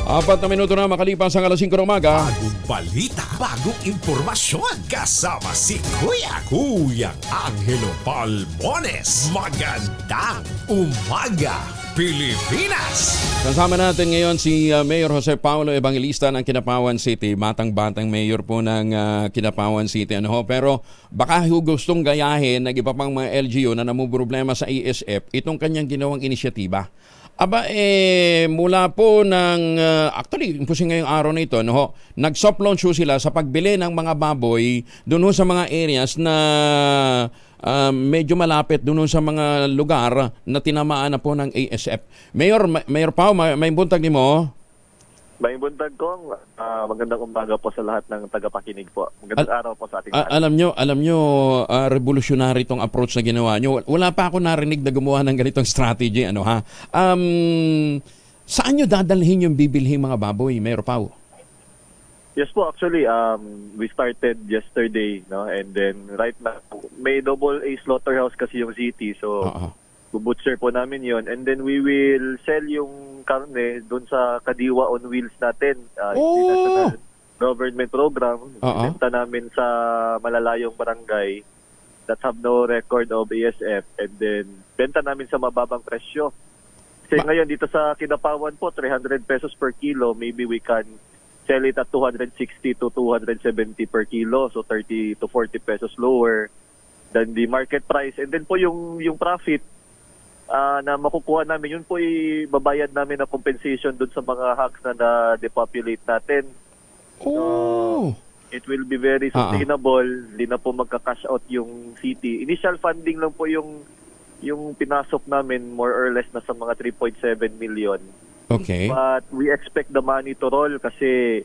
4 na minuto na makalipas ang alas 5 ng umaga. Bagong balita, bagong impormasyon. Kasama si Kuya Angelo Palmones. Magandang umaga, Pilipinas! Kasama natin ngayon si Mayor Jose Paulo Evangelista ng Kinapawan City. Batang-batang mayor po ng Kinapawan City. Pero baka gustong gayahin ng iba pang mga LGU na namumroblema sa ESF itong kanyang ginawang inisyatiba. Mula po ng, actually, impusin ngayong araw na ito, nag-soft launch sila sa pagbili ng mga baboy doon sa mga areas na medyo malapit doon sa mga lugar na tinamaan na po ng ASF. Mayor Pao, may buntag ni mo? May buntag ko. Magandang umaga po sa lahat ng tagapakinig po. Magandang araw po sa ating lahat. Alam nyo, revolutionary itong approach na ginawa nyo. Wala pa ako narinig na gumawa ng ganitong strategy. Saan nyo dadalhin yung bibilhin mga baboy, Mayor Pao? Yes po, actually, we started yesterday, and then right now, may double A slaughterhouse kasi yung city, so bubutcher po namin yon, and then we will sell yung karne doon sa Kadiwa on Wheels natin, international government program. Benta namin sa malalayong barangay that have no record of ASF, and then benta namin sa mababang presyo. Kasi ngayon dito sa Kinapawan po, 300 pesos per kilo, maybe we can sell it at 260 to 270 per kilo, so 30 to 40 pesos lower than the market price. And then po yung profit na makukuha namin, yun po ibabayad namin na compensation dun sa mga hogs na na-depopulate natin. It will be very sustainable. Hindi na po magka-cash out yung city. Initial funding lang po yung pinasok namin, more or less na sa mga 3.7 million. Okay. But we expect the money to roll kasi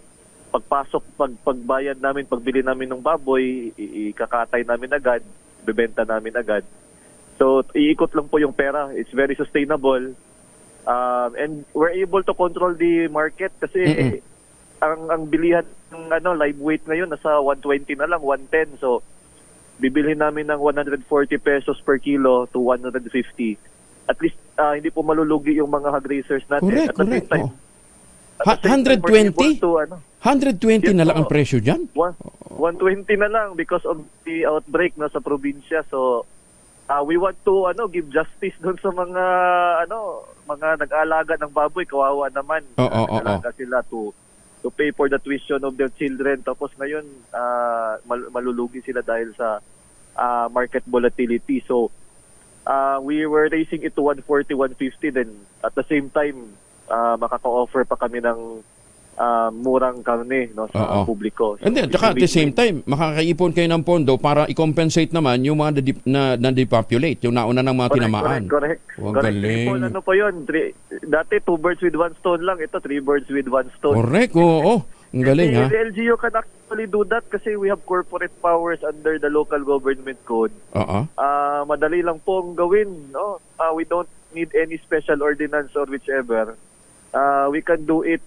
pagbayad namin, pagbili namin ng baboy, ikakatay namin agad, bebenta namin agad. So, iikot lang po yung pera. It's very sustainable. And we're able to control the market kasi ang bilihan ng live weight ngayon nasa 120 na lang, 110. So, bibilhin namin ng 140 pesos per kilo to 150. At least hindi po malulugi yung mga hog raisers natin. Correct. 120? 120 na lang ang presyo dyan? 120 na lang because of the outbreak na sa probinsya. So, we want to give justice doon sa mga nag-aalaga ng baboy. Kawawa naman. Nag-aalaga sila to pay for the tuition of their children. Tapos ngayon, malulugi sila dahil sa market volatility. So, we were raising it to 140, 150. Then, at the same time, makaka-offer pa kami ng murang karne sa publiko. So, and then, tsaka at the same time, makakaipon kayo ng pondo para i-compensate naman yung mga na-depopulate, yung nauna ng mga tinamaan. Correct. Galing. Ano po yun? Dati 2 birds with 1 stone lang. Ito 3 birds with 1 stone. Correct, oo. Ang galing, ha? The LGU can actually do that kasi we have corporate powers under the local government code. Madali lang pong gawin. No? We don't need any special ordinance or whichever. We can do it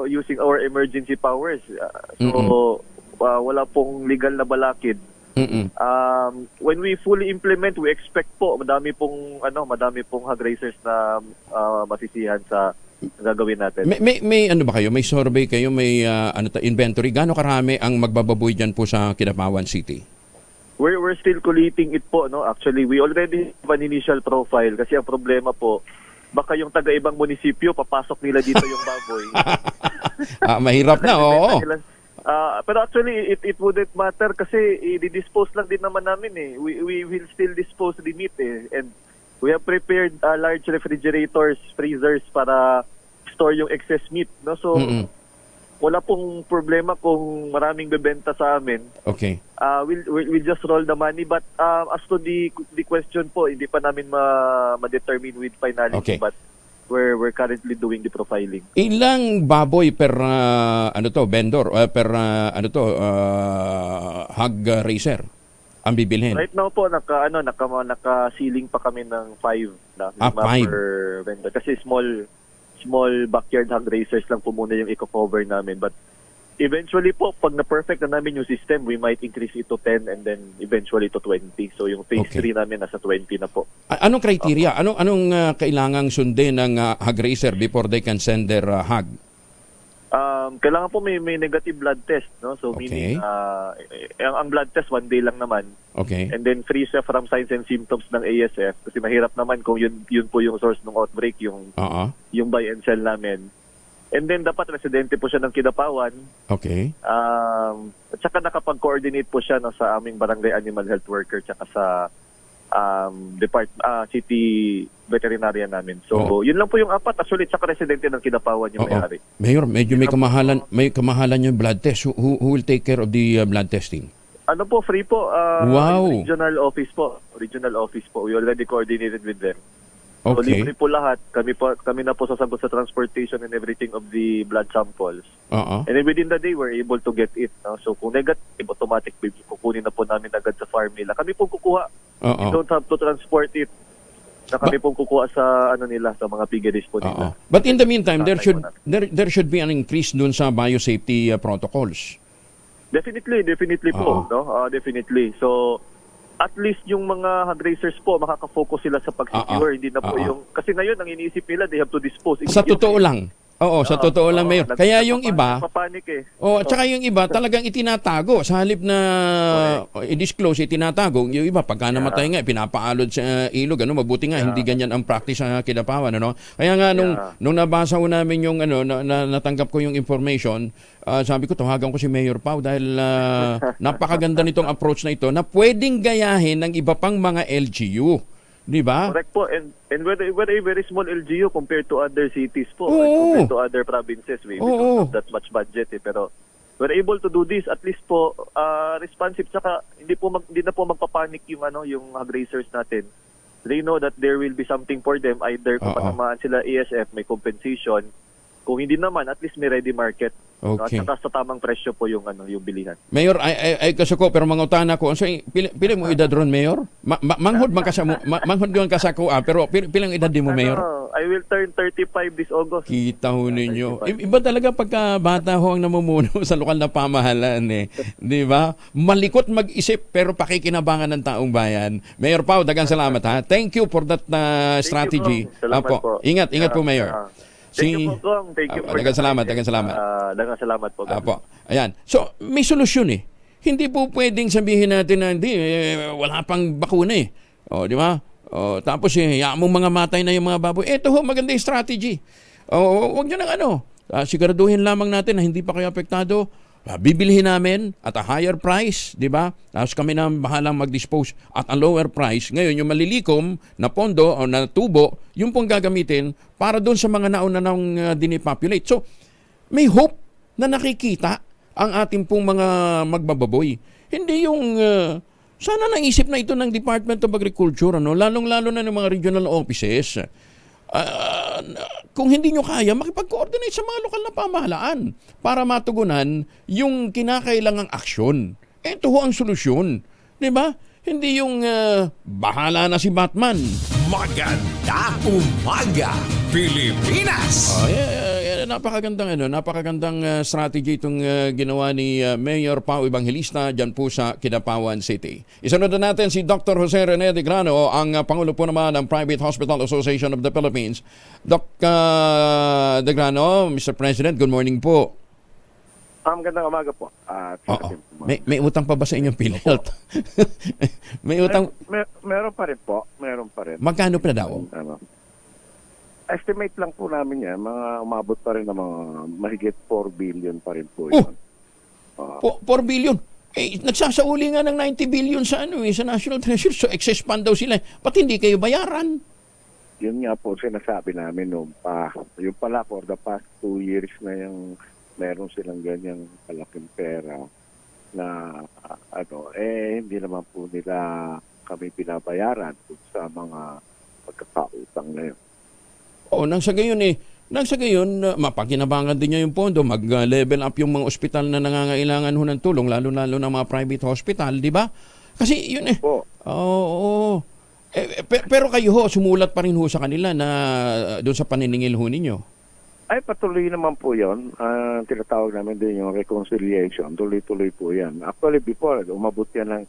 using our emergency powers. So, wala pong legal na balakid. When we fully implement, we expect po madami pong hog raisers na masisihan sa gagawin natin. May ano ba kayo? May survey kayo? May inventory? Gaano karami ang magbababoy dyan po sa Kidapawan City? We're still collating it po. No? Actually, we already have an initial profile kasi ang problema po, baka yung taga-ibang munisipyo, papasok nila dito yung baboy. Mahirap na, oo. Pero actually, it wouldn't matter kasi i-dispose lang din naman namin eh. We will still dispose the meat eh. And we have prepared large refrigerators, freezers para store yung excess meat. No? So, wala pong problema kung maraming bebenta sa amin. Okay. We'll just roll the money. But as to the question po, hindi pa namin ma-determine with finality. Okay. But we're currently doing the profiling. Ilang baboy per vendor per hog raiser ang bibilhin? Right now po naka-ceiling pa kami ng 5 na 5 per vendor kasi small backyard hog raisers lang po muna yung i-cover namin. But eventually po, pag na-perfect na namin yung system, we might increase it to 10 and then eventually to 20. So yung phase 3 namin nasa 20 na po. Anong criteria? Anong kailangang sundin ng hog raiser before they can send their hog? Kailangan po may negative blood test, no? So meaning ang blood test 1 day lang naman. Okay. And then free siya from signs and symptoms ng ASF kasi mahirap naman kung yun po yung source ng outbreak, yung buy and sell namin. And then dapat residente po siya ng Kidapawan. Okay. At saka nakapag-coordinate po siya sa aming barangay animal health worker tsaka sa city veterinarian namin. So, yun lang po yung 4. Actually, tsaka residente ng Kidapawan yung may-ari. Mayor, medyo may kamahalan yung blood test. Who will take care of the blood testing? Ano po, free po. Wow. Regional office po. We already coordinated with them. So, libre po lahat. Kami na po sasagot sa transportation and everything of the blood samples. And then within the day, we're able to get it. No? So, kung negative, automatic, kukunin na po namin agad sa farm nila. Kami po kukuha. You don't have to transport it. Na kami pong kukuha sa sa mga piggeries po nila. But in the meantime, there should be an increase dun sa biosafety protocols. Definitely po, no? Definitely. So, at least yung mga hog raisers po, makaka-focus sila sa pag-secure. Hindi na po yung... Kasi ngayon, ang iniisip nila, they have to dispose. Sa totoo lang. Oo, sa totoo lang, Mayor. Kaya yung iba... Papanik eh. Tsaka yung iba, talagang itinatago. Sa halip na i-disclose, itinatago. Yung iba, pagka namatay nga, pinapaalod sa ilog. Mabuti nga, hindi ganyan ang practice sa Kidapawan. Kaya nga, nung nabasa ko namin yung, natanggap ko yung information, sabi ko, tawagan ko si Mayor Pao dahil napakaganda nitong approach na ito na pwedeng gayahin ng iba pang mga LGU. Di ba? Correct po. And we're a very small LGU compared to other cities po. Compared to other provinces. We don't have that much budget. Pero we're able to do this, at least po responsive, tsaka hindi na po magpapanik yung yung hog raisers natin. They know that there will be something for them, either kung patamaan sila ESF, may compensation. Kung hindi naman, at least may ready market. Okay. At saka sa tamang presyo po yung yung bilihan. Mayor, ay kasako pero mangutana ko. So pili mo edad ron, Mayor? Manghod man kasako pero pilang edad di mo, Mayor? I will turn 35 this August. Kita ho ninyo. Iba talaga pagka bata ho ang namumuno sa lokal na pamahalaan Di ba? Malikot mag-isip pero pakikinabangan ng taong bayan. Mayor Pao, dagang salamat ha. Thank you for that strategy. Salamat po. Ingat po, Mayor. Thank you po, Kong. Thank you. Dagang salamat. Dagang salamat po. Ayan. So, may solusyon Hindi po pwedeng sabihin natin na wala pang bakuna di ba? Tapos mong mga matay na yung mga baboy. Ito ho, maganda yung strategy. Huwag nyo nang siguraduhin lamang natin na hindi pa kayo apektado. Bibilhin namin at a higher price, di ba? Tapos kami na bahalang mag-dispose at a lower price. Ngayon, yung malilikom na pondo o na tubo, yung pong gagamitin para doon sa mga nauna nang dinipopulate. So, may hope na nakikita ang ating pong mga magbababoy. Hindi yung sana naisip na ito ng Department of Agriculture, lalong-lalo na ng mga regional offices. Kung hindi nyo kaya, makipag-coordinate sa mga lokal na pamahalaan para matugunan yung kinakailangang aksyon. Ito ho ang solusyon. Di ba? Hindi yung bahala na si Batman. Magandang umaga, Pilipinas! Napakagandang strategy itong ginawa ni Mayor Pao Evangelista dyan po sa Kidapawan City. Isunod na natin si Dr. Jose Rene de Grano, ang Pangulo po naman ng Private Hospital Association of the Philippines. Doc de Grano, Mr. President, good morning po. Magandang umaga po. May utang pa ba sa inyong PhilHealth? May utang? Meron pa rin po. Magkano pa daw? Estimate lang po namin yan. Umabot pa rin ng mga mahigit 4 billion pa rin po yun. 4 billion? Nagsasauli nga ng 90 billion sa sa National Treasury. So excess fund daw sila. Ba't hindi kayo bayaran? Yun nga po sinasabi namin noon pa. Yung pala for the past 2 years na yung meron silang ganyang kalaking pera na hindi naman po nila kami pinabayaran sa mga pagkakautang na yun. Nang sa gayon, mapakinabangan din niya yung pondo, mag-level up yung mga ospital na nangangailangan ho ng tulong, lalo-lalo ng mga private hospital, di ba? Kasi yun pero kayo ho, sumulat pa rin ho sa kanila na doon sa paniningil ho ninyo. Ay, patuloy naman po yun. Tinatawag namin din yung reconciliation. Tuloy-tuloy po yan. Actually, before, umabot yan ng,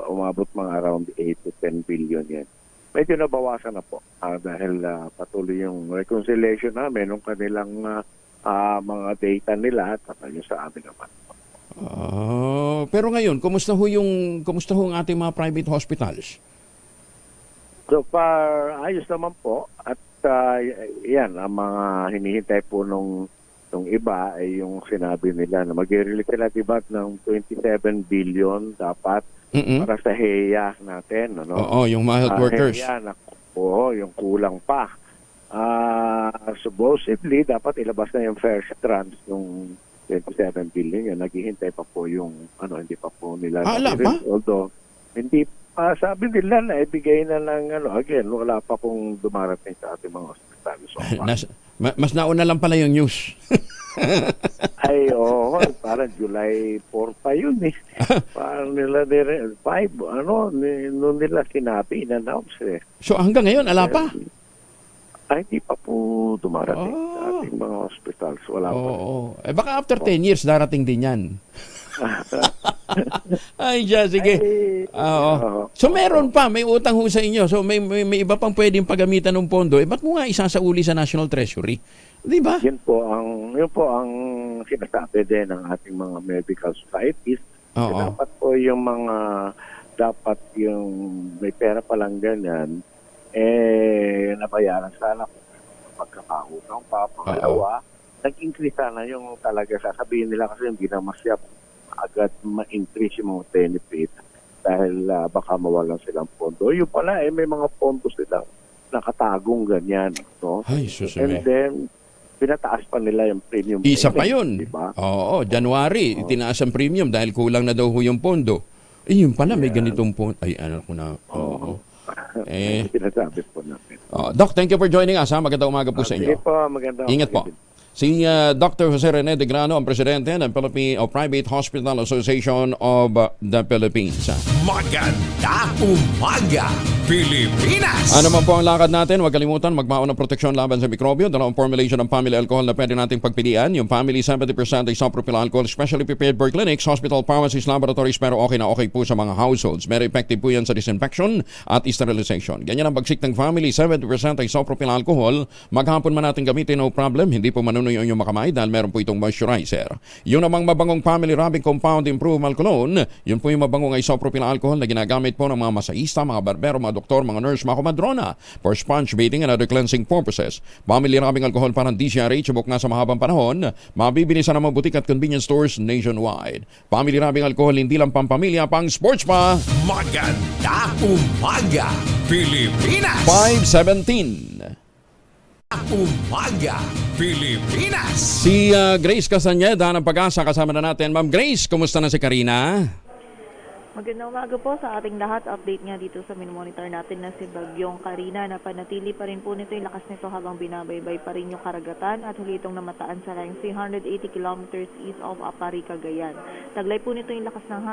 umabot mga around 8 to 10 billion yan. Medyo nabawasan na po dahil patuloy yung reconciliation namin ng kanilang mga data nila at yung sa amin naman. Pero ngayon, kumusta ho ang ating mga private hospitals? So far, ayos naman po. At yan, ang mga hinihintay po nung iba ay yung sinabi nila na mag-release sila diba ng 27 billion dapat para sa HEA natin. Yung mga health workers. Yung kulang pa. Supposedly, dapat ilabas na yung first tranche ng 27 billion. Yung naghihintay pa po yung, hindi pa po nila. Although, hindi sabi nila na ibigay na ng again, wala pa pong dumarating sa ating mga hospital. So, mas nauna lang pala yung news. Ay, parang July 4 pa yun Parang nila 5, noon nila sinabi, in-announce So hanggang ngayon, ala pa? Ay, hindi pa po dumarating sa ating mga hospitals. Wala pa. Baka after 10 years, darating din yan. Ay, sige. So meron pa, may utang ho sa inyo. So may iba pang pwedeng paggamitan ng pondo. Ba't mo nga isasauli sa National Treasury? Di ba? Yun po ang sinasabi din ng ating mga medical societies. Dapat po yung may pera pa lang ganyan, nabayaran sana pagkakautang pa. Pangalawa, nag-increase sana yung talaga sasabihin nila kasi hindi na masyap agad ma-increase yung mga benefit dahil baka mawalan silang pondo. Yung pala, may mga pondo silang nakatagong ganyan. Ay, and then, pinataas pa nila yung premium Isa pa payment, yun. diba? Oo, January, itinaas ang premium dahil kulang na daw ho yung pondo. Yun pala, may ganitong pondo. Ay, ano ko na. Oo. Sinasabi po natin. Doc, thank you for joining us. Magandang umaga po sa inyo. Sige po, magandang Ingat po. Si Dr. Jose Rene de Grano, ang presidente ng Private Hospital Association of the Philippines. Maganda umaga, Pilipinas! Ano man po ang lakad natin, huwag kalimutan magbaon ng proteksyon laban sa mikrobyo. Dalawang formulation ng family alcohol na pwede nating pagpilian. Yung family 70% isopropyl alcohol, specially prepared for clinics, hospital, pharmacies, laboratories, pero okay na okay po sa mga households. Very effective po yan sa disinfection at sterilization. Ganyan ang bagsik ng family 70% isopropyl alcohol. Maghapon man natin gamitin, no problem. Hindi po manunoy ang inyong makamay dahil meron po itong moisturizer. Yung namang mabangong family rubbing compound improved cologne, yun po yung mabangong isopropyl alcohol na ginagamit po ng mga masahista, mga barbero, mga doktor, mga nurse, mga komadrona for sponge bathing and other cleansing purposes. Family rubbing alcohol parang DCRH, subok na sa mahabang panahon, mabibili sa mga butik at convenience stores nationwide. Family rubbing alcohol hindi lang pampamilya, pang sports pa. Maganda umaga, Pilipinas! 5:17. Umaga, Pilipinas! Si Grace Castañeda ng Pag-asa kasama na natin. Ma'am Grace, kumusta na si Karina? Magandang umaga po sa ating lahat. Update nga dito sa monitor natin na si Bagyong Karina na panatili pa rin po nito yung lakas nito habang binabaybay pa rin yung karagatan at huli itong namataan sa layong 380 kilometers east of Apari, Cagayan. Taglay po nito yung lakas ng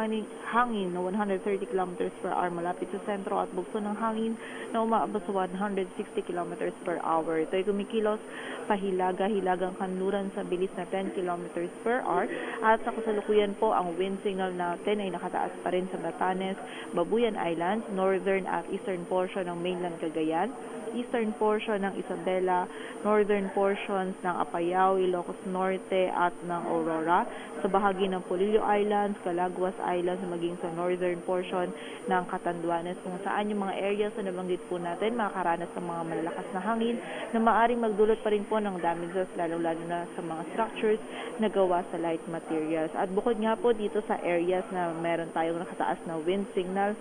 hangin na 130 kilometers per hour malapit sa sentro at bugso ng hangin na umaabot sa 160 kilometers per hour. Ito ay kumikilos pahilaga-hilagang kanluran sa bilis na 10 kilometers per hour at sa kasalukuyan po ang wind signal natin ay nakataas pa rin sa Batanes, Babuyan Islands, northern at eastern portion ng mainland Cagayan, eastern portion ng Isabela, northern portions ng Apayao, Ilocos Norte at ng Aurora, sa bahagi ng Polillo Islands, Calaguas Islands, maging sa northern portion ng Catanduanes, kung saan yung mga areas na nabanggit po natin makakaranas ng mga malalakas na hangin na maaring magdulot pa rin po ng damages, lalo-lalo na sa mga structures na gawa sa light materials. At bukod nga po dito sa areas na meron tayong nakataas na wind signal,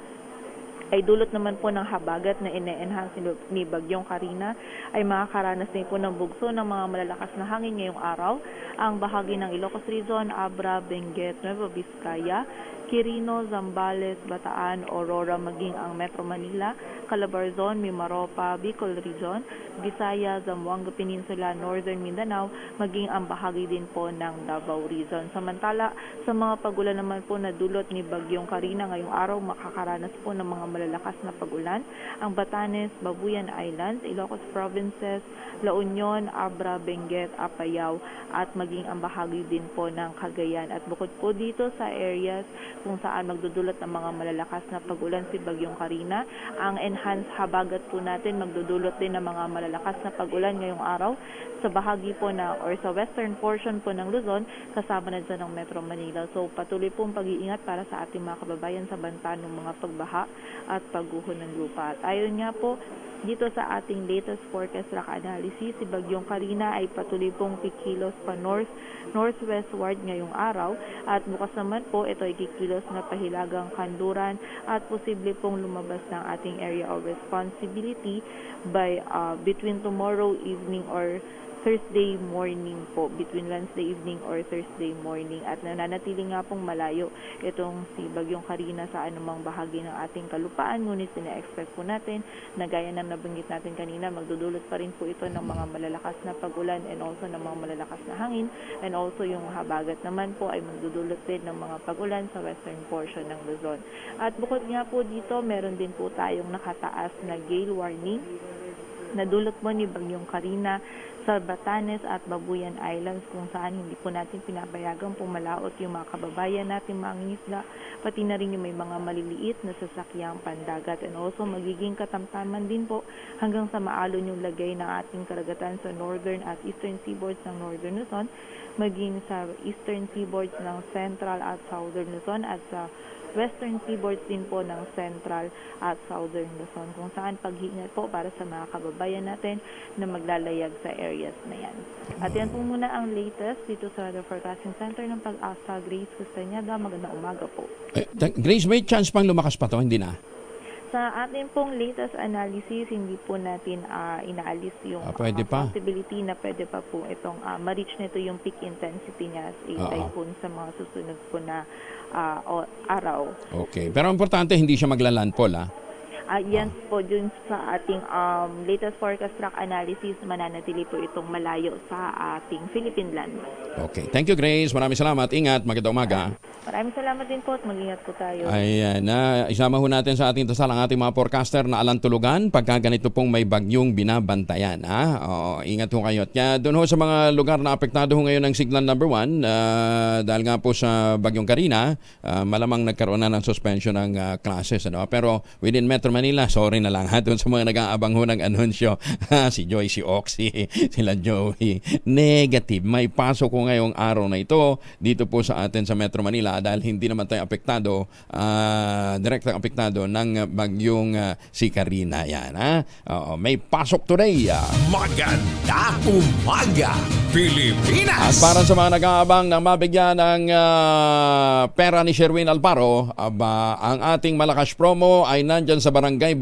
ay dulot naman po ng habagat na ine-enhance ni Bagyong Karina ay makakaranas din po ng bugso ng mga malalakas na hangin ngayong araw ang bahagi ng Ilocos Region, Abra, Benguet, Nueva Vizcaya, Quirino, Zambales, Bataan, Aurora, maging ang Metro Manila, Calabarzon, Mimaropa, Bicol Region, Visayas, Zamboanga Peninsula, Northern Mindanao, maging ang bahagi din po ng Davao Region. Samantala, sa mga pagulan naman po na dulot ni Bagyong Karina ngayong araw, makakaranas po ng mga malalakas na pagulan ang Batanes, Babuyan Islands, Ilocos Provinces, La Union, Abra, Benguet, Apayao at maging ang bahagi din po ng Cagayan. At bukod po dito sa areas kung saan magdudulot ng mga malalakas na pagulan si Bagyong Karina, ang enhanced habagat po natin magdudulot din ng mga malalakas na pagulan ngayong araw sa bahagi po na or sa western portion po ng Luzon, kasama na dyan ng Metro Manila. So patuloy pong pag-iingat para sa ating mga kababayan sa banta ng mga pagbaha at pagguho ng lupa. At ayon nga po dito sa ating latest forecast track analysis, si Bagyong Karina ay patuloy pong kikilos pa northwestward ngayong araw at bukas naman po ito ay kikilos na pahilagang kanluran at posible pong lumabas ng ating area of responsibility by between tomorrow evening or Thursday morning po, between Wednesday evening or Thursday morning, at nananatili nga pong malayo itong si Bagyong Karina sa anumang bahagi ng ating kalupaan, ngunit sina-expect po natin na gaya ng nabanggit natin kanina, magdudulot pa rin po ito ng mga malalakas na pagulan and also ng mga malalakas na hangin, and also yung habagat naman po ay magdudulot din ng mga pagulan sa western portion ng Luzon. At bukod nga po dito, meron din po tayong nakataas na gale warning na dulot mo ni Bagyong Karina sa Batanes at Babuyan Islands, kung saan hindi po natin pinapayagang pumalaot yung mga kababayan natin mangingisda, pati na rin yung may mga maliliit na sasakyang pandagat, and also magiging katamtaman din po hanggang sa maalon yung lagay ng ating karagatan sa northern at eastern seaboards ng Northern Luzon, maging sa eastern seaboards ng Central at Southern Luzon at sa western seaboards din po ng Central at Southern Luzon, kung saan pag-iingat po para sa mga kababayan natin na maglalayag sa areas na yan. At yan po muna ang latest dito sa Weather Forecasting Center ng Pag-asa. Grace Castañeda, magandang umaga po. Grace, may chance pang lumakas pa to, hindi na? Sa atin pong latest analysis, hindi po natin inaalis yung pwede pa. possibility na pwede pa po itong ma-reach nito yung peak intensity niya as a typhoon sa mga susunod po na araw. Okay. Pero importante, hindi siya maglalandfall, Yan po dun sa ating latest forecast track analysis, mananatili po itong malayo sa ating Philippine land. Okay. Thank you, Grace. Maraming salamat. Ingat. Magandang umaga. Maraming salamat din po at mag-ingat po tayo. Ayan, isama ho natin sa ating dasal ang ating mga forecaster na alantulugan pagka ganito pong may bagyong binabantayan. Ingat ho kayo. At doon ho sa mga lugar na apektado ho ngayon ng signal number 1, dahil nga po sa bagyong Karina, malamang nagkaroon na ng suspension ng classes. Pero within Metro Manila, sorry na lang doon sa mga nag-aabang ho ng anunsyo. Si Joy, si Oxy, sila Joey. Negative. May pasok ko ngayong araw na ito dito po sa atin sa Metro Manila dahil hindi naman tayo apektado, direktang apektado ng bagyong si Karina. Yan, may pasok today. Maganda umaga, Pilipinas! At para sa mga nag-aabang na mabigyan ng pera ni Sherwin Alparo, ang ating malakas promo ay nandyan sa Barangay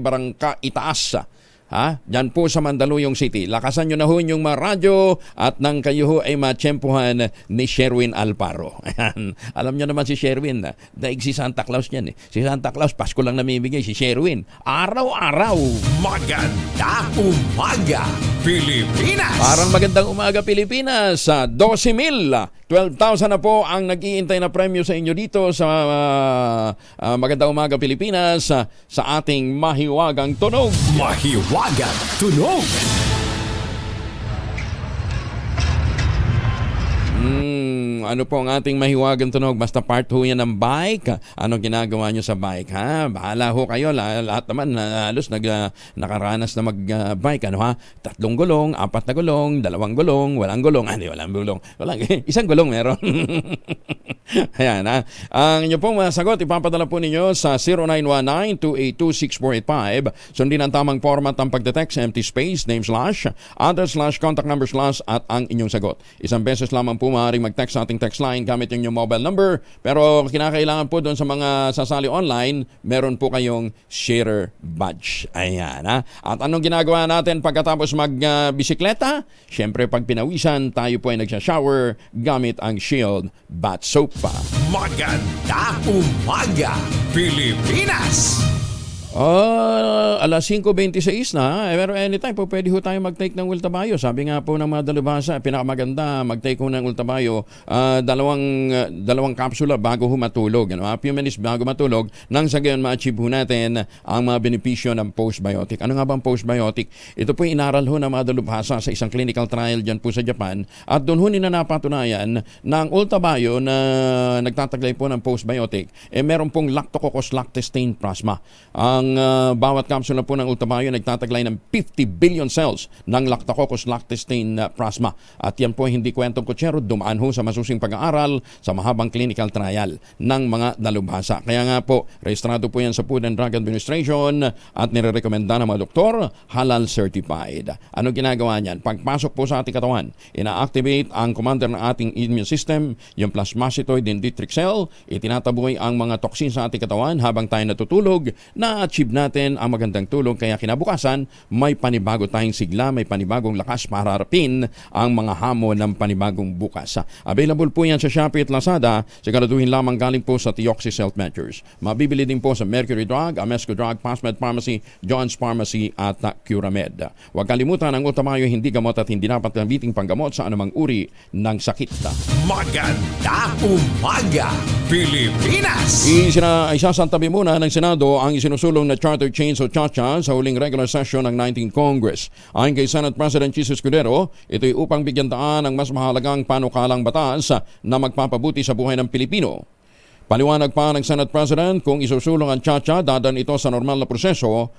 Barangka Itaas. Diyan po sa Mandaluyong City. Lakasan nyo na ho yung mga radyo at nang kayo ho ay matsyempuhan ni Sherwin Alparo. Ayan. Alam nyo naman si Sherwin, daig si Santa Claus yan. Si Santa Claus, Pasko lang namimigay. Si Sherwin, araw-araw. Maganda umaga, Pilipinas! Parang magandang umaga, Pilipinas. 12,000. 12,000 na po ang nag-iintay na premyo sa inyo dito sa Magandang Umaga, Pilipinas sa ating mahiwagang tunog. Mahiwagang tunog! Ano po ang ating mahiwagang tunog? Basta part ho yan ng bike. Ano ginagawa nyo sa bike, Bahala ho kayo. Lahat naman halos nakaranas na mag-bike. 3 gulong, 4 na gulong, 2 gulong, walang gulong. Walang gulong. Isang gulong meron. Ayan, ang inyo pong sagot, ipapadala po ninyo sa 0919-282-6485. Sundin ang tamang format ng pagdetext, empty space, name slash, address slash, contact number slash, at ang inyong sagot. Isang beses lamang po maaaring mag-text sa ating text line gamit yung mobile number. Pero kinakailangan po doon sa mga sasali online, meron po kayong sharer badge. Ayan, At anong ginagawa natin pagkatapos magbisikleta? Siyempre, pag pinawisan, tayo po ay nagsha-shower gamit ang Shield Bath Soap. Maganda umaga, Pilipinas! Alas 5:26 na, pero anytime po pwede ho tayo mag-take ng ultabayo. Sabi nga po ng mga dalubhasa, pinakamaganda mag-take ho ng ultabayo, dalawang kapsula bago ho matulog. A few minutes bago matulog, nang sa gayon ma-achieve ho natin ang mga benepisyo ng postbiotic. Ano nga bang postbiotic? Ito po inaral ho ng mga dalubhasa sa isang clinical trial dyan po sa Japan, at doon ho nila napatunayan na ang ultabayo na nagtataglay po ng postbiotic, meron pong Lactococcus lactestane plasma. Ang bawat kapsula po ng ultabayo nagtataglay ng 50 billion cells ng Lactococcus lactestane plasma. At yan po hindi kwentong kutsero, dumaan ho sa masusing pag-aaral sa mahabang clinical trial ng mga dalubhasa. Kaya nga po, rehistrado po yan sa Food and Drug Administration at nirerekomenda ng mga doktor, halal certified. Ano ginagawa niyan? Pagpasok po sa ating katawan, ina-activate ang commander ng ating immune system, yung plasmacytoid dendritic cell, itinataboy ang mga toxin sa ating katawan habang tayo natutulog, na-achieve natin ang magandang tulog, kaya kinabukasan may panibago tayong sigla, may panibagong lakas para harapin ang mga hamon ng panibagong bukas. Available po yan sa Shopee at Lazada, siguraduhin lamang galing po sa Theoxis Health Measures. Mabibili din po sa Mercury Drug, Amesco Drug, Pasmed Pharmacy, John's Pharmacy at Curamed. Huwag kalimutan, ang ultamayo hindi gamot at hindi dapat gamiting panggamot sa anumang uri ng sakit. Maganda umaga, Pilipinas! Isasantabi muna ng Senado ang isinusulong na charter change o CHACHA sa huling regular session ng 19th Congress. Ayon kay Senate President Chis Escudero, ito'y upang bigyan daan ang mas mahalagang panukalang batas na magpapabuti sa buhay ng Pilipino. Paliwanag pa ng Senate President, kung isusulong ang CHACHA, dadan ito sa normal na proseso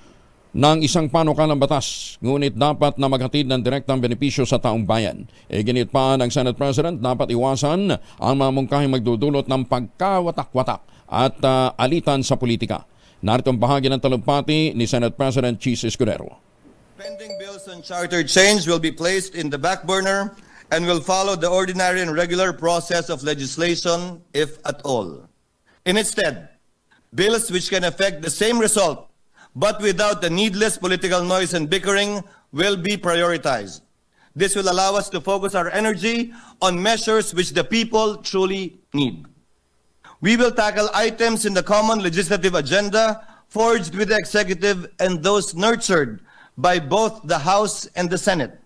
ng isang panukalang batas, ngunit dapat na maghatid ng direktang benepisyo sa taong bayan. Ginit pa ng Senate President, dapat iwasan ang mga mungkahing magdudulot ng pagkawatak-watak at alitan sa politika. Narito ang bahagi ng talumpati ni Senate President Chis Escudero. Pending bills on charter change will be placed in the back burner and will follow the ordinary and regular process of legislation, if at all. Instead, Bills which can affect the same result, but without the needless political noise and bickering, will be prioritized. This will allow us to focus our energy on measures which the people truly need. We will tackle items in the common legislative agenda forged with the executive and those nurtured by both the House and the Senate.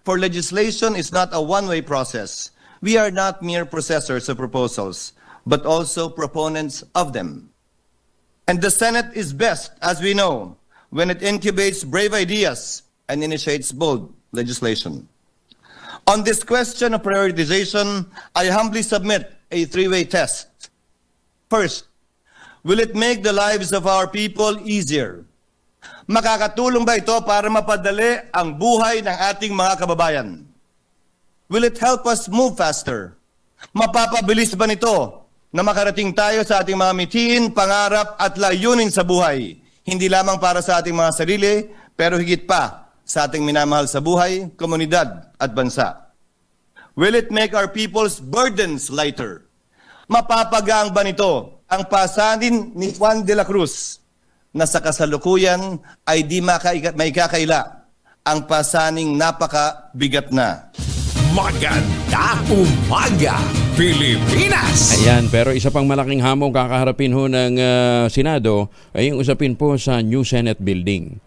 For legislation is not a one-way process. We are not mere processors of proposals, but also proponents of them. And the Senate is best, as we know, when it incubates brave ideas and initiates bold legislation. On this question of prioritization, I humbly submit a three-way test. First, will it make the lives of our people easier? Makakatulong ba ito para mapadali ang buhay ng ating mga kababayan? Will it help us move faster? Mapapabilis ba nito na makarating tayo sa ating mga mitiin, pangarap at layunin sa buhay? Hindi lamang para sa ating mga sarili, pero higit pa sa ating minamahal sa buhay, komunidad at bansa. Will it make our people's burdens lighter? Mapapagaan ba nito ang pasanin ni Juan de la Cruz na sa kasalukuyan ay di maikakaila ang pasaning napakabigat na? Maganda umaga, Pilipinas! Ayan, pero isa pang malaking hamong kakaharapin ho ng Senado ay yung usapin po sa New Senate Building.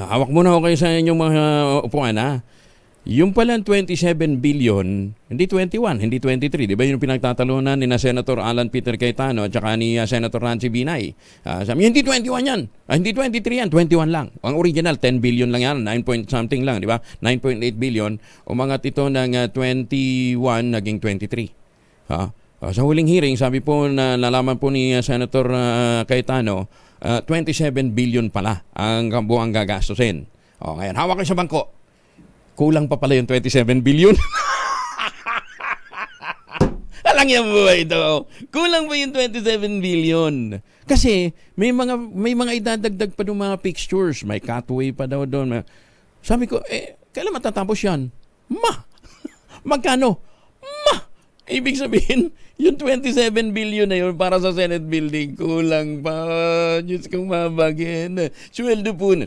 Hawak muna ho kayo sa inyong mga upuan, ha? Yung pala 27 billion, hindi 21, hindi 23. Di ba yung pinagtatalunan ni na Senator Alan Peter Cayetano at saka ni Senator Nancy Binay? Sabi, hindi 21 yan. Hindi 23 yan, 21 lang. Ang original, 10 billion lang yan, 9 point something lang, di ba? 9.8 billion. Umangat ito ng 21, naging 23. Sa huling hearing, sabi po na nalaman po ni Senator Cayetano, 27 billion pala ang buwang gagastusin. Ngayon, hawak kayo sa bangko. Kulang pa pala yung 27 billion. Alang yan po ba ito? Kulang pa yung 27 billion. Kasi may mga idadagdag pa ng mga fixtures. May catway pa daw doon. Sabi ko, kailan matatapos yan? Magkano? Ibig sabihin, yung 27 billion na yun para sa Senate building, kulang pa. Diyos kong mabagin. Sweldo po na.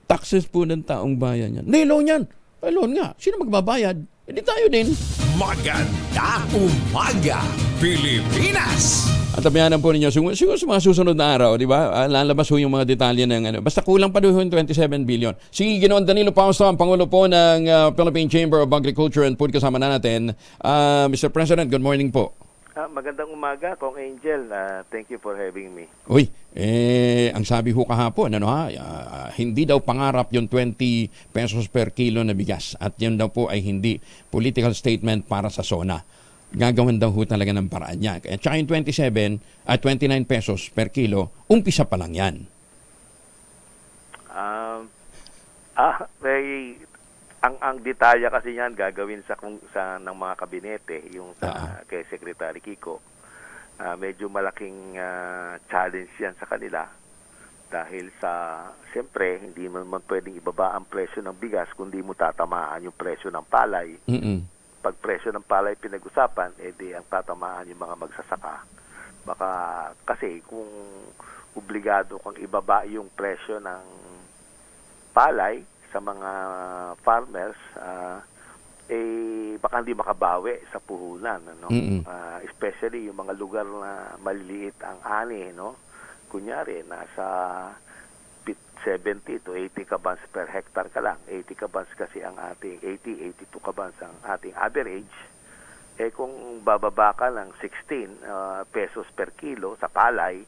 Taxes po ng taong bayan yan. Loan yan. Loan nga. Sino magbabayad? Hindi tayo din. Maganda umaga, Pilipinas! At tabihanan po ninyo, siguro sa mga susunod na araw, di ba? Lalabas po yung mga detalye ng basta kulang pa doon yung 27 billion. Si Ginoon Danilo Pausto, ang Pangulo po ng Philippine Chamber of Agriculture and Food, kasama na natin. Mr. President, good morning po. Magandang umaga, Kong Angel. Thank you for having me. Uy, ang sabi ho kahapon, hindi daw pangarap yung 20 pesos per kilo na bigas. At yun daw po ay hindi political statement para sa SONA. Gagawin daw ho talaga ng paraan niya. At saka yung 29 pesos per kilo, umpisa pa lang yan. Ang detalya kasi niyan gagawin sa ng mga kabinete, yung kay Secretary Kiko. Medyo malaking challenge yan sa kanila dahil siyempre hindi mo naman pwedeng ibaba ang presyo ng bigas kundi mo tatamaan yung presyo ng palay. Pag presyo ng palay pinag-usapan, edi ang tatamaan yung mga magsasaka. Baka kasi kung obligado kang ibaba yung presyo ng palay sa mga farmers, baka hindi makabawi sa puhunan, no? Especially yung mga lugar na maliliit ang ani, no? Kunyari, nasa 70 to 80 kabans per hectare ka lang. 80 kabans kasi ang ating 82 kabans ang ating average. Kung bababa ka ng 16 pesos per kilo sa palay,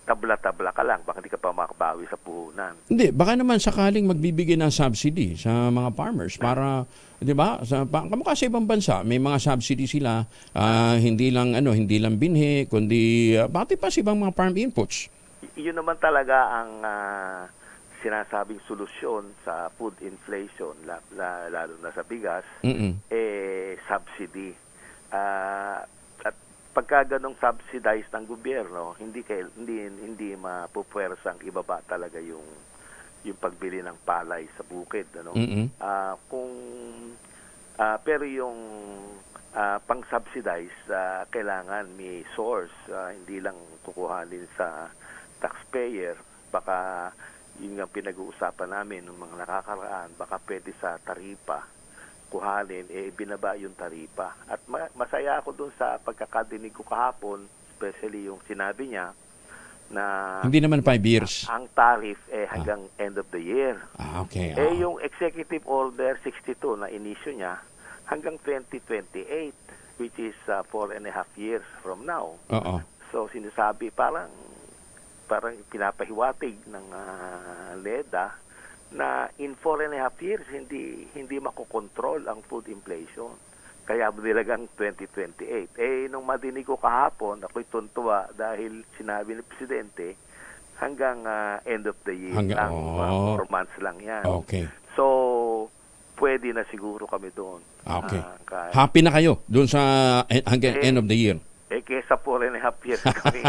tabla-tabla ka lang, baka hindi ka pa makabawi sa puhunan. Hindi, baka naman sakaling magbibigay ng subsidy sa mga farmers para, 'di ba? Kamukha sa ibang bansa, may mga subsidy sila, hindi lang binhi, kundi pati pa sa ibang mga farm inputs. Iyon naman talaga ang sinasabing solusyon sa food inflation, lalo na sa bigas, subsidy. Pagka ganong subsidized ng gobyerno, hindi mapupwersang ibaba talaga yung pagbili ng palay sa bukid, ano? Pero yung pang-subsidize, kailangan may source, hindi lang kukuhanin sa taxpayer. Baka yun ang pinag-uusapan namin ng mga nakakaraan, baka pwede sa taripa kuhanin, binaba yung taripa. At masaya ako dun sa pagkakadinig ko kahapon, especially yung sinabi niya na Hindi naman 5 years. ang tariff hanggang end of the year. Okay. Yung Executive Order 62 na inisyo niya hanggang 2028, which is 4.5 years from now. Oo. So sinasabi parang pinapahiwatig ng LEDA na in 4.5 years hindi makokontrol ang food inflation. Kaya nilagang 2028. Nung madinig ko kahapon, ako'y tuntua dahil sinabi ni Presidente hanggang end of the year lang, 4 months lang yan. Okay. So, pwede na siguro kami doon. Okay. Happy na kayo doon sa hanggang end of the year? Kesa 4.5 years kami,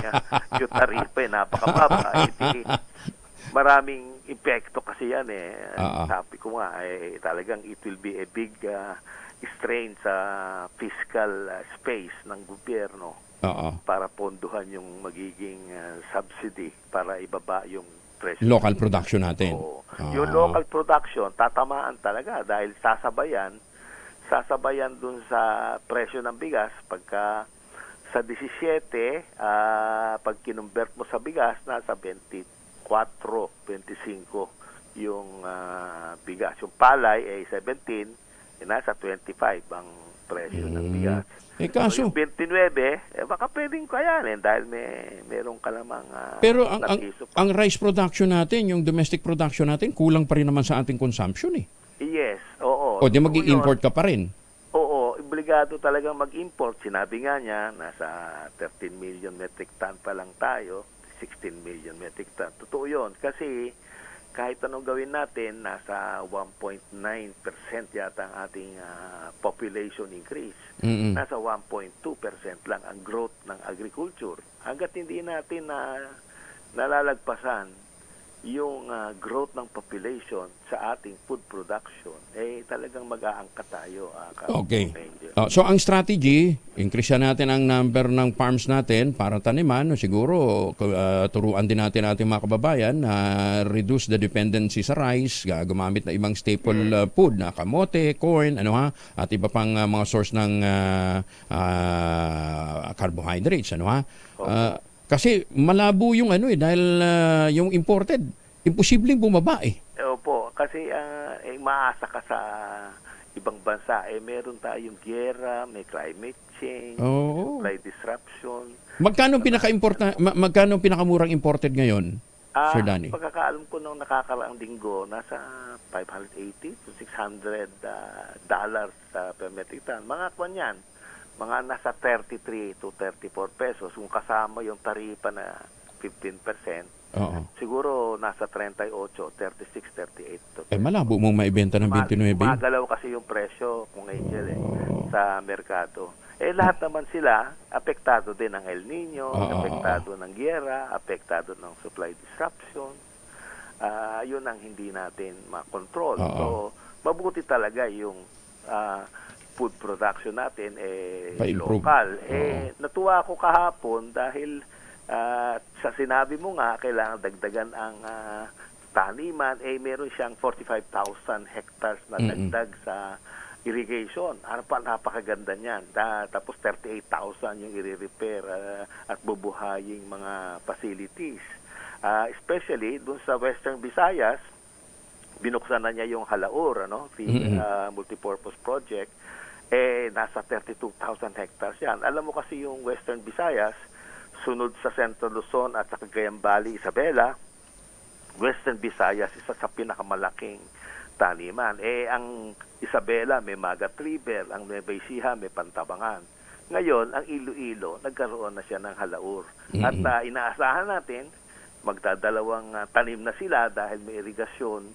yung taripa napakababa. Maraming epekto kasi yan Sabi ko nga, talagang it will be a big strain sa fiscal space ng gobyerno para ponduhan yung magiging subsidy para ibaba yung presyo. Local production natin. Yung local production, tatamaan talaga dahil sasabayan dun sa presyo ng bigas pagka sa 17, pag kinumbert mo sa bigas, nasa 24, 25 yung bigas. Yung palay ay 17, nasa 25 ang presyo ng bigas. Kaso, so, yung 29, baka pwedeng kayanin dahil meron ka lamang pero ang rice production natin, yung domestic production natin, kulang pa rin naman sa ating consumption Yes, oo. O di mag-i-import ka pa rin. Oo, obligado talagang mag-import. Sinabi nga niya, nasa 13 million metric ton pa lang tayo, 16 million metric ton. Totoo yun. Kasi kahit anong gawin natin, nasa 1.9% yata ang ating population increase. Nasa 1.2% lang ang growth ng agriculture. Hanggat hindi natin nalalagpasan yung growth ng population sa ating food production, talagang mag-aangkat tayo. Okay. So ang strategy, increase natin ang number ng farms natin para taniman. Siguro turuan din natin ating mga kababayan na reduce the dependency sa rice, gumamit na ibang staple food na kamote, corn, at iba pang mga source ng carbohydrates, kasi malabo yung dahil yung imported, imposibleng bumaba Opo, kasi maasa ka sa ibang bansa. Meron tayong giyera, may climate change, supply disruption. Magkano pinakamurang imported ngayon, Sir Danny? Pagkakaalam ko nung nakakaraang linggo, nasa $580 to $600 per metric ton. Mga kwan yan. Mga nasa 33 to 34 pesos. Kung kasama yung taripa na 15%, siguro nasa 38, 36, 38. Malabo mong maibenta ng 29. Magalaw kasi yung presyo kung Angel sa merkado. Lahat naman sila, apektado din ng El Nino, apektado ng giyera, apektado ng supply disruption. Yun ang hindi natin makontrol. So, mabuti talaga yung food production natin local. Natuwa ako kahapon dahil sa sinabi mo nga kailangan dagdagan ang taniman, meron siyang 45,000 hectares na dagdag sa irrigation. Napakaganda niyan. Tapos 38,000 yung i-repair at bubuhaying mga facilities. Especially dun sa Western Visayas, binuksan na niya yung Halaur, multipurpose project. Nasa 32,000 hectares yan. Alam mo kasi yung Western Visayas, sunod sa Central Luzon at sa Cagayan Valley, Isabela, Western Visayas isa sa pinakamalaking taniman. Ang Isabela may Magat River, ang Nueva Ecija may Pantabangan. Ngayon, ang Iloilo, nagkaroon na siya ng Halaur. At inaasahan natin, magdadalawang tanim na sila dahil may irigasyon.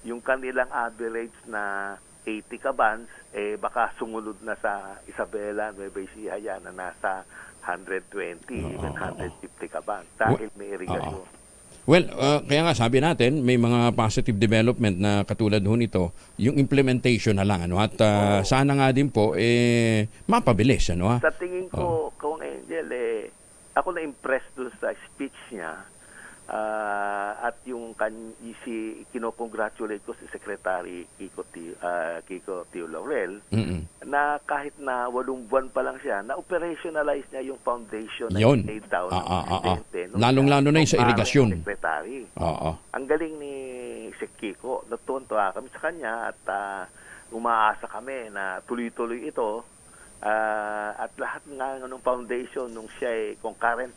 Yung kanilang average na 80 kabans, baka sumunod na sa Isabela, Nueva Ecija yan na nasa 120, even 150 kabans dahil may irigasyon. Well, kaya nga sabi natin, may mga positive development na katulad ho nito, yung implementation na lang. Ano? At sana nga din po, mapabilis. Ano? Sa tingin ko, Kong Angel, ako na-impress doon sa speech niya. At yung kinocongratulate ko si Secretary Kiko Tio Laurel na kahit na 8 buwan pa lang siya, na-operationalize niya yung foundation na laid down ng Presidente. Lalong-lalo na yung sa irigasyon. Secretary. Ang galing ni Sec Kiko. Natutuwa kami sa kanya at umaasa kami na tuloy-tuloy ito. At lahat nga ng foundation nung siya ay concurrent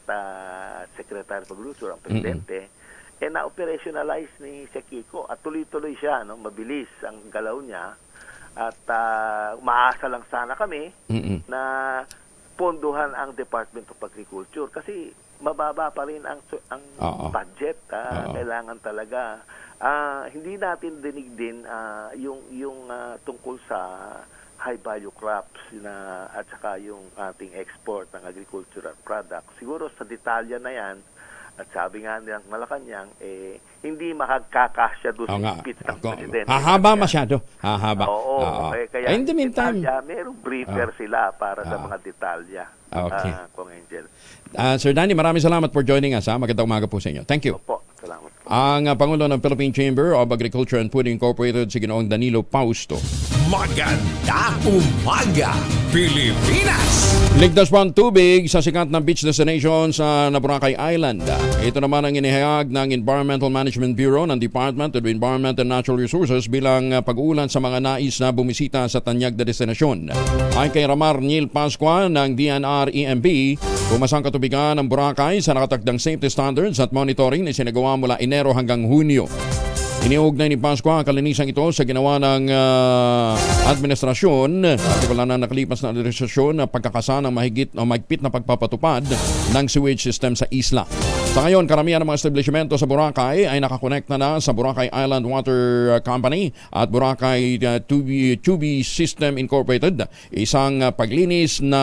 Secretary Paglusur, ang Presidente, na-operationalize ni Sec Kiko at tuloy-tuloy siya, no? Mabilis ang galaw niya at umaasa lang sana kami na ponduhan ang Department of Agriculture kasi mababa pa rin ang budget. Kailangan talaga hindi natin dinig din yung tungkol sa high value crops at saka yung ating export ng agricultural products. Siguro sa detalya na yan, at sabi nga nilang Malacanang, hindi makagkakasya doon sa speech ng Presidente. Hahaba masyado. Hahaba. Oo. Kaya in the meantime, merong briefer sila para sa mga detalya. Okay. Kong Angel. Sir Danny, maraming salamat for joining us. Magandang umaga po sa inyo. Thank you. Opo. Salamat. Ang Pangulo ng Philippine Chamber of Agriculture and Food Incorporated, si Ginoong Danilo Pausto. Magandang umaga, Pilipinas! Ligtas pa ang tubig sa sikat na beach destination sa Boracay Island. Ito naman ang inihayag ng Environmental Management Bureau ng Department of Environment and Natural Resources bilang pag-uulan sa mga nais na bumisita sa tanyag na destinasyon. Ay kay Ramar Neil Pascua ng DNR-EMB, pumasang katubigan ng Boracay sa nakatagdang safety standards at monitoring na sinagawa mula Enero hanggang Hunyo. Iniugnay ni Pascua ang kalinisang ito sa ginawa ng administrasyon, partikular na nakalipas na administrasyon na pagkakasa ng mahigpit na pagpapatupad ng sewage system sa isla. Sa ngayon, karamihan ng mga establishmento sa Boracay ay nakakonekta na sa Boracay Island Water Company at Boracay Tubig System Incorporated, isang paglinis na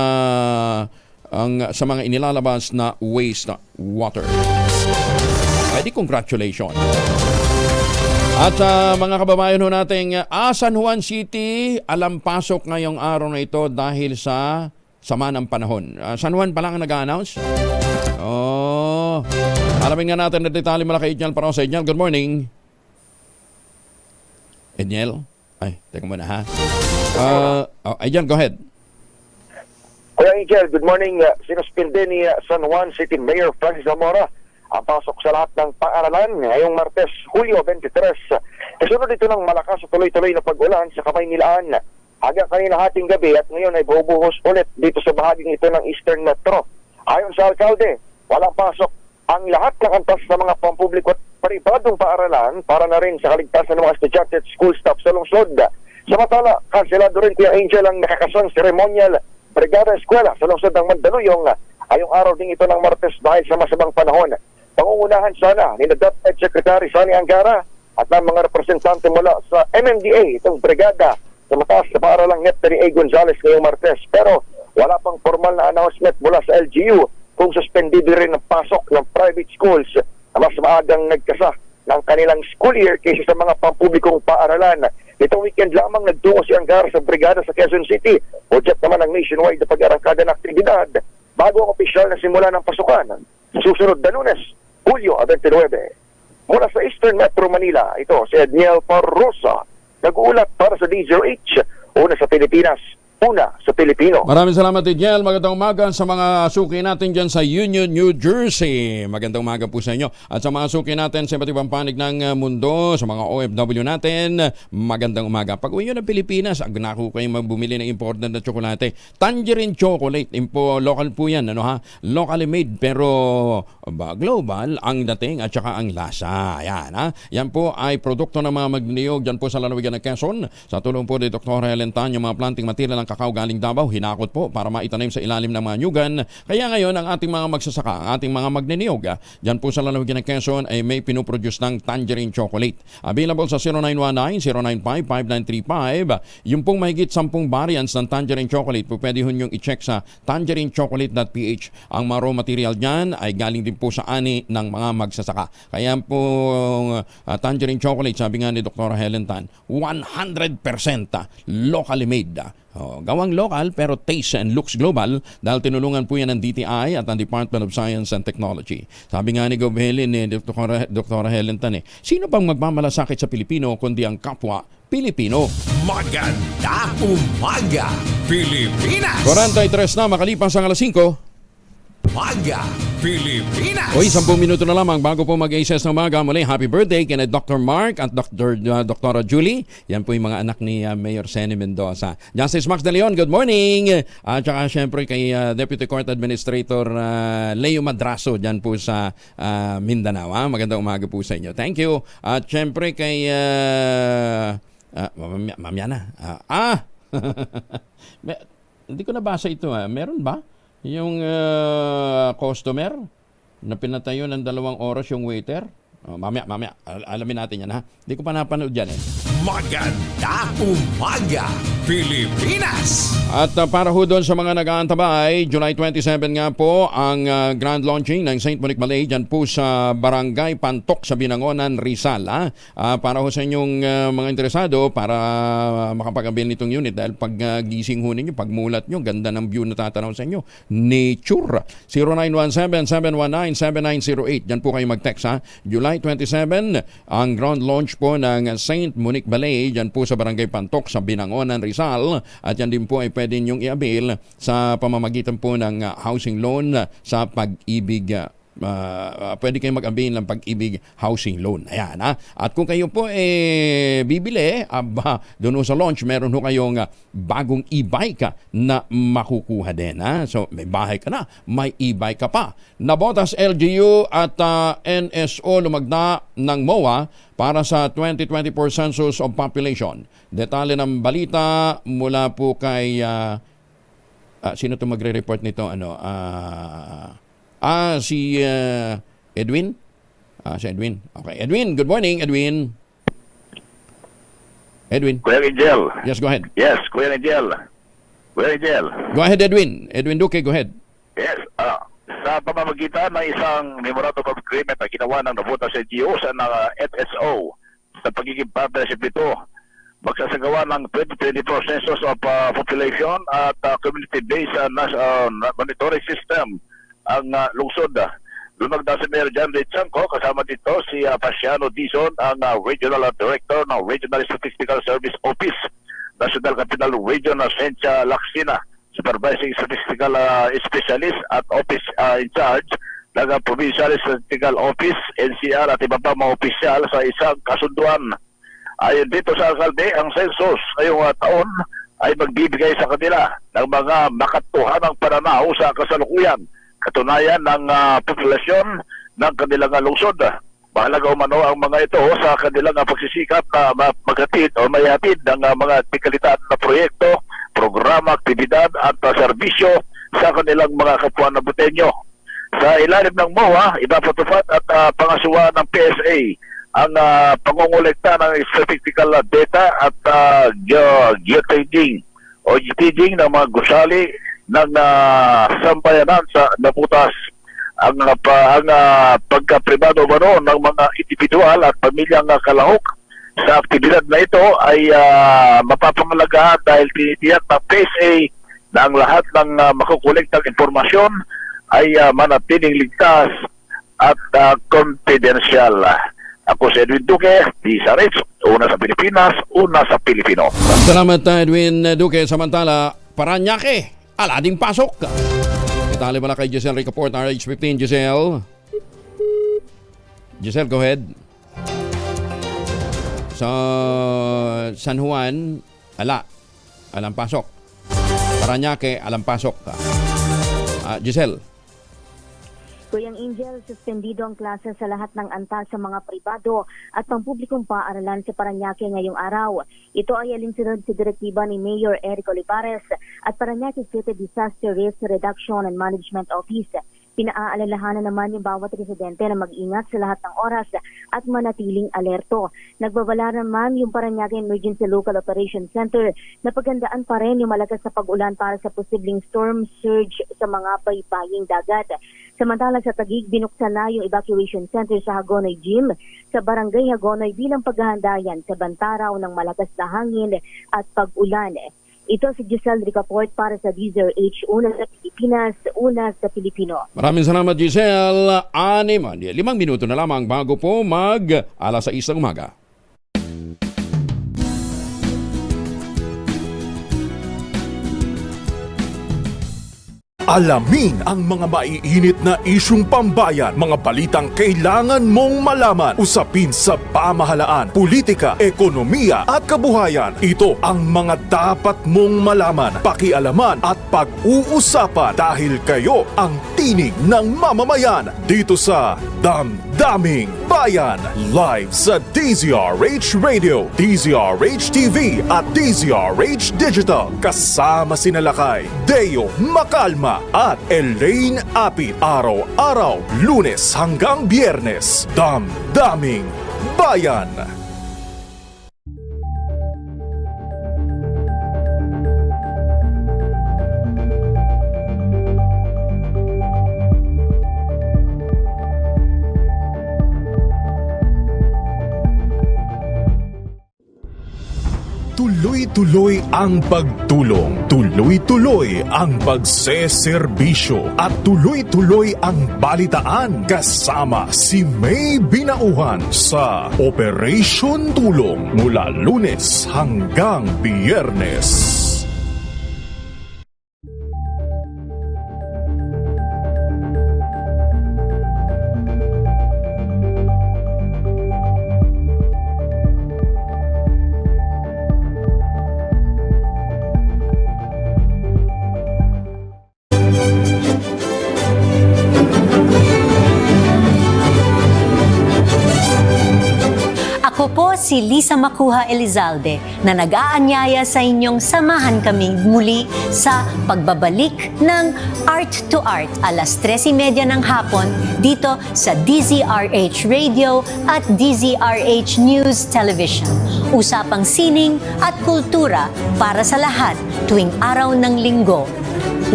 sa mga inilalabas na waste water. Ay di congratulations. At mga kababayan ho nating San Juan City, alampasok ngayong araw na ito dahil sa sama ng panahon. San Juan pa lang ang nag-announce? Alamin nga natin na detalye mula kay Edniel para sa Edniel. Good morning. Edniel? Ay, teka muna ha. Edniel, go ahead. Kuya Angel, good morning. Sinuspinde ni San Juan City Mayor Francis Zamora ang pasok sa lahat ng paaralan ngayong Martes, Hulyo 23. Kasunod dito ng malakas at tuloy-tuloy na pag-ulan sa Kamaynilaan hanggang kanina hating gabi at ngayon ay bubuhos ulit dito sa bahaging ito ng Eastern Metro. Ayon sa alkalde, walang pasok ang lahat ng antas ng mga pampubliko at pribadong paaralan para na rin sa kaligtasan ng mga estudyante at school staff sa lungsod. Samantala, kanselado rin Kuya Angel ang nakakasang seremonyal Brigada Eskwela sa lungsod ng Mandaluyong ayong araw din ito ng Martes dahil sa masamang panahon. Pangungunahan sana ni DepEd Secretary Sonny Angara at ng mga representante mula sa MMDA, itong brigada sa mataas na paaralang Neptari A. Gonzales ngayong Martes. Pero wala pang formal na announcement mula sa LGU kung suspendido rin ang pasok ng private schools na mas maagang nagkasa ng kanilang school year kaysa sa mga pampublikong paaralan. Itong weekend lamang nagtungo si Angara sa brigada sa Quezon City. Project naman ang nationwide na pag-arangkada ng aktibidad bago ang opisyal na simula ng pasukan. Susunod na Lunes, Hulyo 29. Mula sa Eastern Metro Manila, ito si Edniel Parrosa, nag-uulat para sa DZRH, una sa Pilipinas, una sa Pilipino. Maraming salamat, Edniel. Magandang umaga sa mga suki natin dyan sa Union, New Jersey. Magandang umaga po sa inyo. At sa mga suki natin sa iba't ibang panig ng mundo, sa mga OFW natin, magandang umaga. Pag uwi nyo ng Pilipinas, naku kayo bumili ng important na tsokolate. Tangerine chocolate. Local po yan, ano ha? Locally made, pero global ang dating at saka ang lasa. Yan, ha? Yan po ay produkto ng mga magniyog dyan po sa lalawigan ng Quezon. Sa tulong po ni Dr. Helen Tan, yung mga planting material ng kakao galing Davao, hinakot po para maitanim sa ilalim ng mga nyugan. Kaya ngayon ang ating mga magsasaka, ang ating mga magneniyog, dyan po sa lalawigan ng Quezon ay may pinoproduce ng tangerine chocolate. Available sa 0919-095-5935. Yung pong mahigit 10 variants ng tangerine chocolate po pwede nyo i-check sa tangerinechocolate.ph. Ang mga raw material dyan ay galing din po sa ani ng mga magsasaka. Kaya po tangerine chocolate, sabi nga ni Dr. Helen Tan, 100% locally made. Gawang local pero taste and looks global dahil tinulungan po yan ng DTI at ang Department of Science and Technology. Sabi nga ni Gobelin ni Dr. Helen Tan, sino bang magmamalasakit sa Pilipino kundi ang kapwa Pilipino? Maganda umaga, Pilipinas! 43 na makalipas ang alas 5. Umaga, Pilipinas! Oy, 10 minuto na lamang bago po mag-access ng umaga. Muli, happy birthday kina Dr. Mark at Dr. Julie. Yan po yung mga anak ni Mayor Senny Mendoza. Justice Max De Leon, good morning! At saka syempre kay Deputy Court Administrator Leo Madraso dyan po sa Mindanao. Magandang umaga po sa inyo. Thank you. At syempre kay Mamiana. Hindi ko nabasa ito. Meron ba? Yung customer na pinatayo ng 2 oras yung waiter. Mamaya, alamin natin yan ha. Hindi ko pa napanood yan Maganda umaga, Pilipinas! At para ho doon sa mga nag-aantabay, July 27 nga po ang grand launching ng St. Monique Malay dyan po sa Barangay Pantok sa Binangonan, Rizal. Para ho sa inyong mga interesado para makapag-avail nitong unit dahil pag gising ho ninyo, pagmulat nyo, ganda ng view na tatanaw sa inyo. Nature. 0917-719-7908. Dyan po kayo mag-text ha. July 27, ang ground launch po ng St. Monique Ballet dyan po sa Barangay Pantok sa Binangonan, Rizal. At yan din po ay pwede nyong i-avail sa pamamagitan po ng housing loan sa Pag-ibig. Pwede kayong mag-avail ng Pag-ibig housing loan. Ayan ha. At kung kayo po bibili, doon sa launch, meron ho kayong bagong e-bike na makukuha din. So may bahay ka na, may e-bike ka pa. Nabotas LGU at NSO lumagda ng MOA para sa 2024 Census of Population. Detalye ng balita mula po kay sino to magre-report nito? Si Edwin? Si Edwin. Okay. Edwin, good morning, Edwin. Edwin. Kuya Angel. Yes, go ahead. Yes, Kuya Angel. Kuya Angel. Go ahead, Edwin. Edwin Duque, go ahead. Yes. Sa pamamagitan ng isang memorandum of agreement na ginawa ng nabuta sa NGO sa FSO sa pagiging partnership nito, magsasagawa ng 2024 Census of Population at community-based monitoring system ang lungsod. Lumagda si Mayor John Ritsanco, kasama dito si Pasiano Dizon, ang Regional Director ng Regional Statistical Service Office, National Capital Region Sencha Laksina, Supervising Statistical Specialist at Office in Charge ng Provincial Statistical Office, NCR at iba pa mga opisyal sa isang kasunduan. Ayon dito sa alkalde, ang census ngayong taon ay magbibigay sa kanila ng mga makatuhanang pananaw sa kasalukuyan, katunayan ng populasyon ng kanilang lungsod. Mahalaga umano ang mga ito sa kanilang pagsisikap na maghatid o mayhatid ng mga dekalidad na proyekto, programa, aktibidad at serbisyo sa kanilang mga kapwa na Butenyo. Sa ilalim ng MOA, ipapatupad at pangasuhan ng PSA ang pangongolekta ng statistical data at geotagging o geotagging ng mga gusali ng sambayanan sa nabutas. Ang pagkapribado mano ng mga individual at pamilyang kalahok sa aktibidad na ito ay mapapangalagaan dahil tinitiyak ng PSA na ang lahat ng makukolektang informasyon ay manatiling ligtas at confidential. Ako si Edwin Duque, DZRH, una sa Pilipinas, una sa Pilipino. Salamat Edwin Duque. Samantala, Paranaque, alading pasok. Itali pala kay Giselle Ricaport, RH15. Giselle, go ahead. Sa San Juan, alang pasok. Paranaque, alang pasok. Giselle. Kuyang Angel, suspendido ang klase sa lahat ng antas sa mga pribado at pampublikong paaralan sa Parañaque ngayong araw. Ito ay alinsunod sa direktiba ni Mayor Eric Olivares at Parañaque City Disaster Risk Reduction and Management Office. Pinaalalahanan naman yung bawat residente na mag-ingat sa lahat ng oras at manatiling alerto. Nagbabala naman yung Parañaque Emergency Local Operation Center na paghandaan pa rin yung malakas na pag-ulan para sa posibleng storm surge sa mga baybaying dagat. Samantala sa Taguig, binuksan na yung evacuation center sa Hagonoy Gym sa Barangay Hagonoy bilang paghahandayan sa bantaraw ng malakas na hangin at pag-ulan. Ito si Giselle Ricaport para sa DZRH, una sa Pilipinas, una sa Pilipino. Maraming salamat, Giselle. 5 minuto na lamang bago po alas 6 ng umaga. Alamin ang mga maiinit na isyung pambayan, mga balitang kailangan mong malaman, usapin sa pamahalaan, politika, ekonomiya at kabuhayan. Ito ang mga dapat mong malaman, pakialaman at pag-uusapan dahil kayo ang tinig ng mamamayan dito sa Damdaming Bayan. Live sa DZRH Radio, DZRH TV at DZRH Digital. Kasama sinalakay Deo Macalma at Elaine Apit. Araw-araw, Lunes hanggang Biyernes. Damdaming Bayan. Tuloy-tuloy ang pagtulong, tuloy-tuloy ang pagseserbisyo at tuloy-tuloy ang balitaan kasama si May Binauhan sa Operation Tulong mula Lunes hanggang Biyernes. Ako po si Lisa Macuja Elizalde na nag-aanyaya sa inyong samahan kaming muli sa pagbabalik ng Art to Art alas 3:30 ng hapon dito sa DZRH Radio at DZRH News Television. Usapang sining at kultura para sa lahat tuwing araw ng linggo.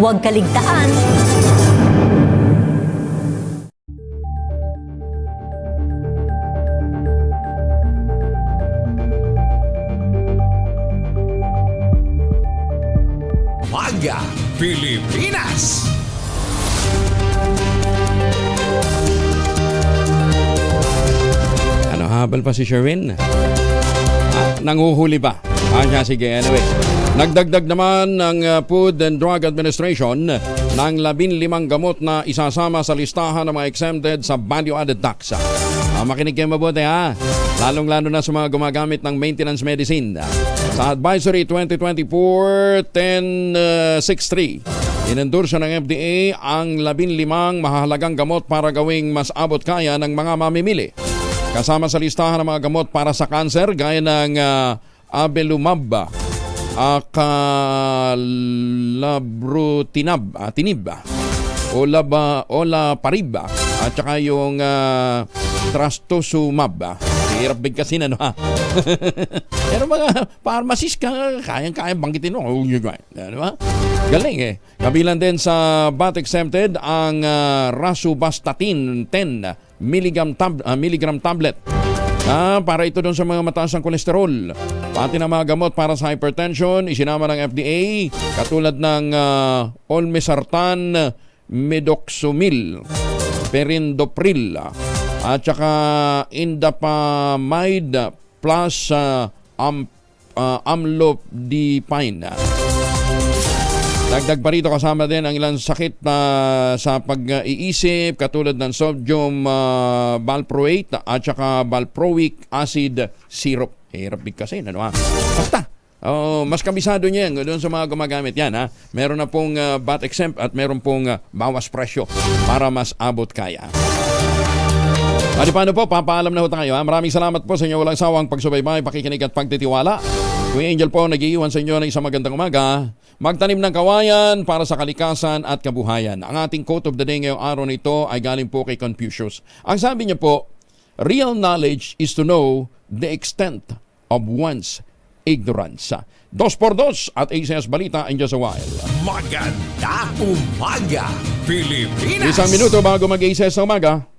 Huwag kaligtaan. Umaga, Pilipinas! Ano, habal pa si Sherwin? Nanguhuli pa. Sige, anyway. Nagdagdag naman ng Food and Drug Administration ng 15 gamot na isasama sa listahan ng mga exempted sa value-added tax. Makinig kayo mabuti ha. Lalong-lalo na sa mga gumagamit ng maintenance medicine. Sa Advisory 2024-1063, inendorsa ng FDA ang 15 mahahalagang gamot para gawing mas abot kaya ng mga mamimili. Kasama sa listahan ng mga gamot para sa kanser gaya ng Avelumab, Tinib, Olaparib, at saka yung Trastuzumab. Hirap bigkasin ano ha. Pero mga pharmacist ka, kayang-kayang banggitin mo. Ano ba? Galing eh. Kabilang din sa VAT exempted ang Rosuvastatin 10 milligram tablet. Para ito doon sa mga mataas ang kolesterol. Pati na mga gamot para sa hypertension, isinama ng FDA, katulad ng Olmesartan, Medoxumil, Perindopril, at saka Indapamide plus Amlodipine. Dagdag pa rito kasama din ang ilang sakit sa pag-iisip katulad ng sodium valproate at saka valproic acid syrup. Hirap big kasi, ano ha? Basta, Mas kabisado niya yan doon sa mga gumagamit yan. Ha? Meron na pong VAT exempt at meron pong bawas presyo para mas abot kaya. At paano po, papaalam na ho tayo. Ha? Maraming salamat po sa inyo walang sawang pagsubaybay, pakikinig at pagtitiwala. Kuya Angel po, nag-iiwan sa inyo ng isang magandang umaga. Magtanim ng kawayan para sa kalikasan at kabuhayan. Ang ating quote of the day ngayong araw nito ay galing po kay Confucius. Ang sabi niya po, real knowledge is to know the extent of one's ignorance. 2x2 at ACS Balita in just a while. Maganda umaga, Pilipinas! Isang minuto bago mag-ACS sa umaga.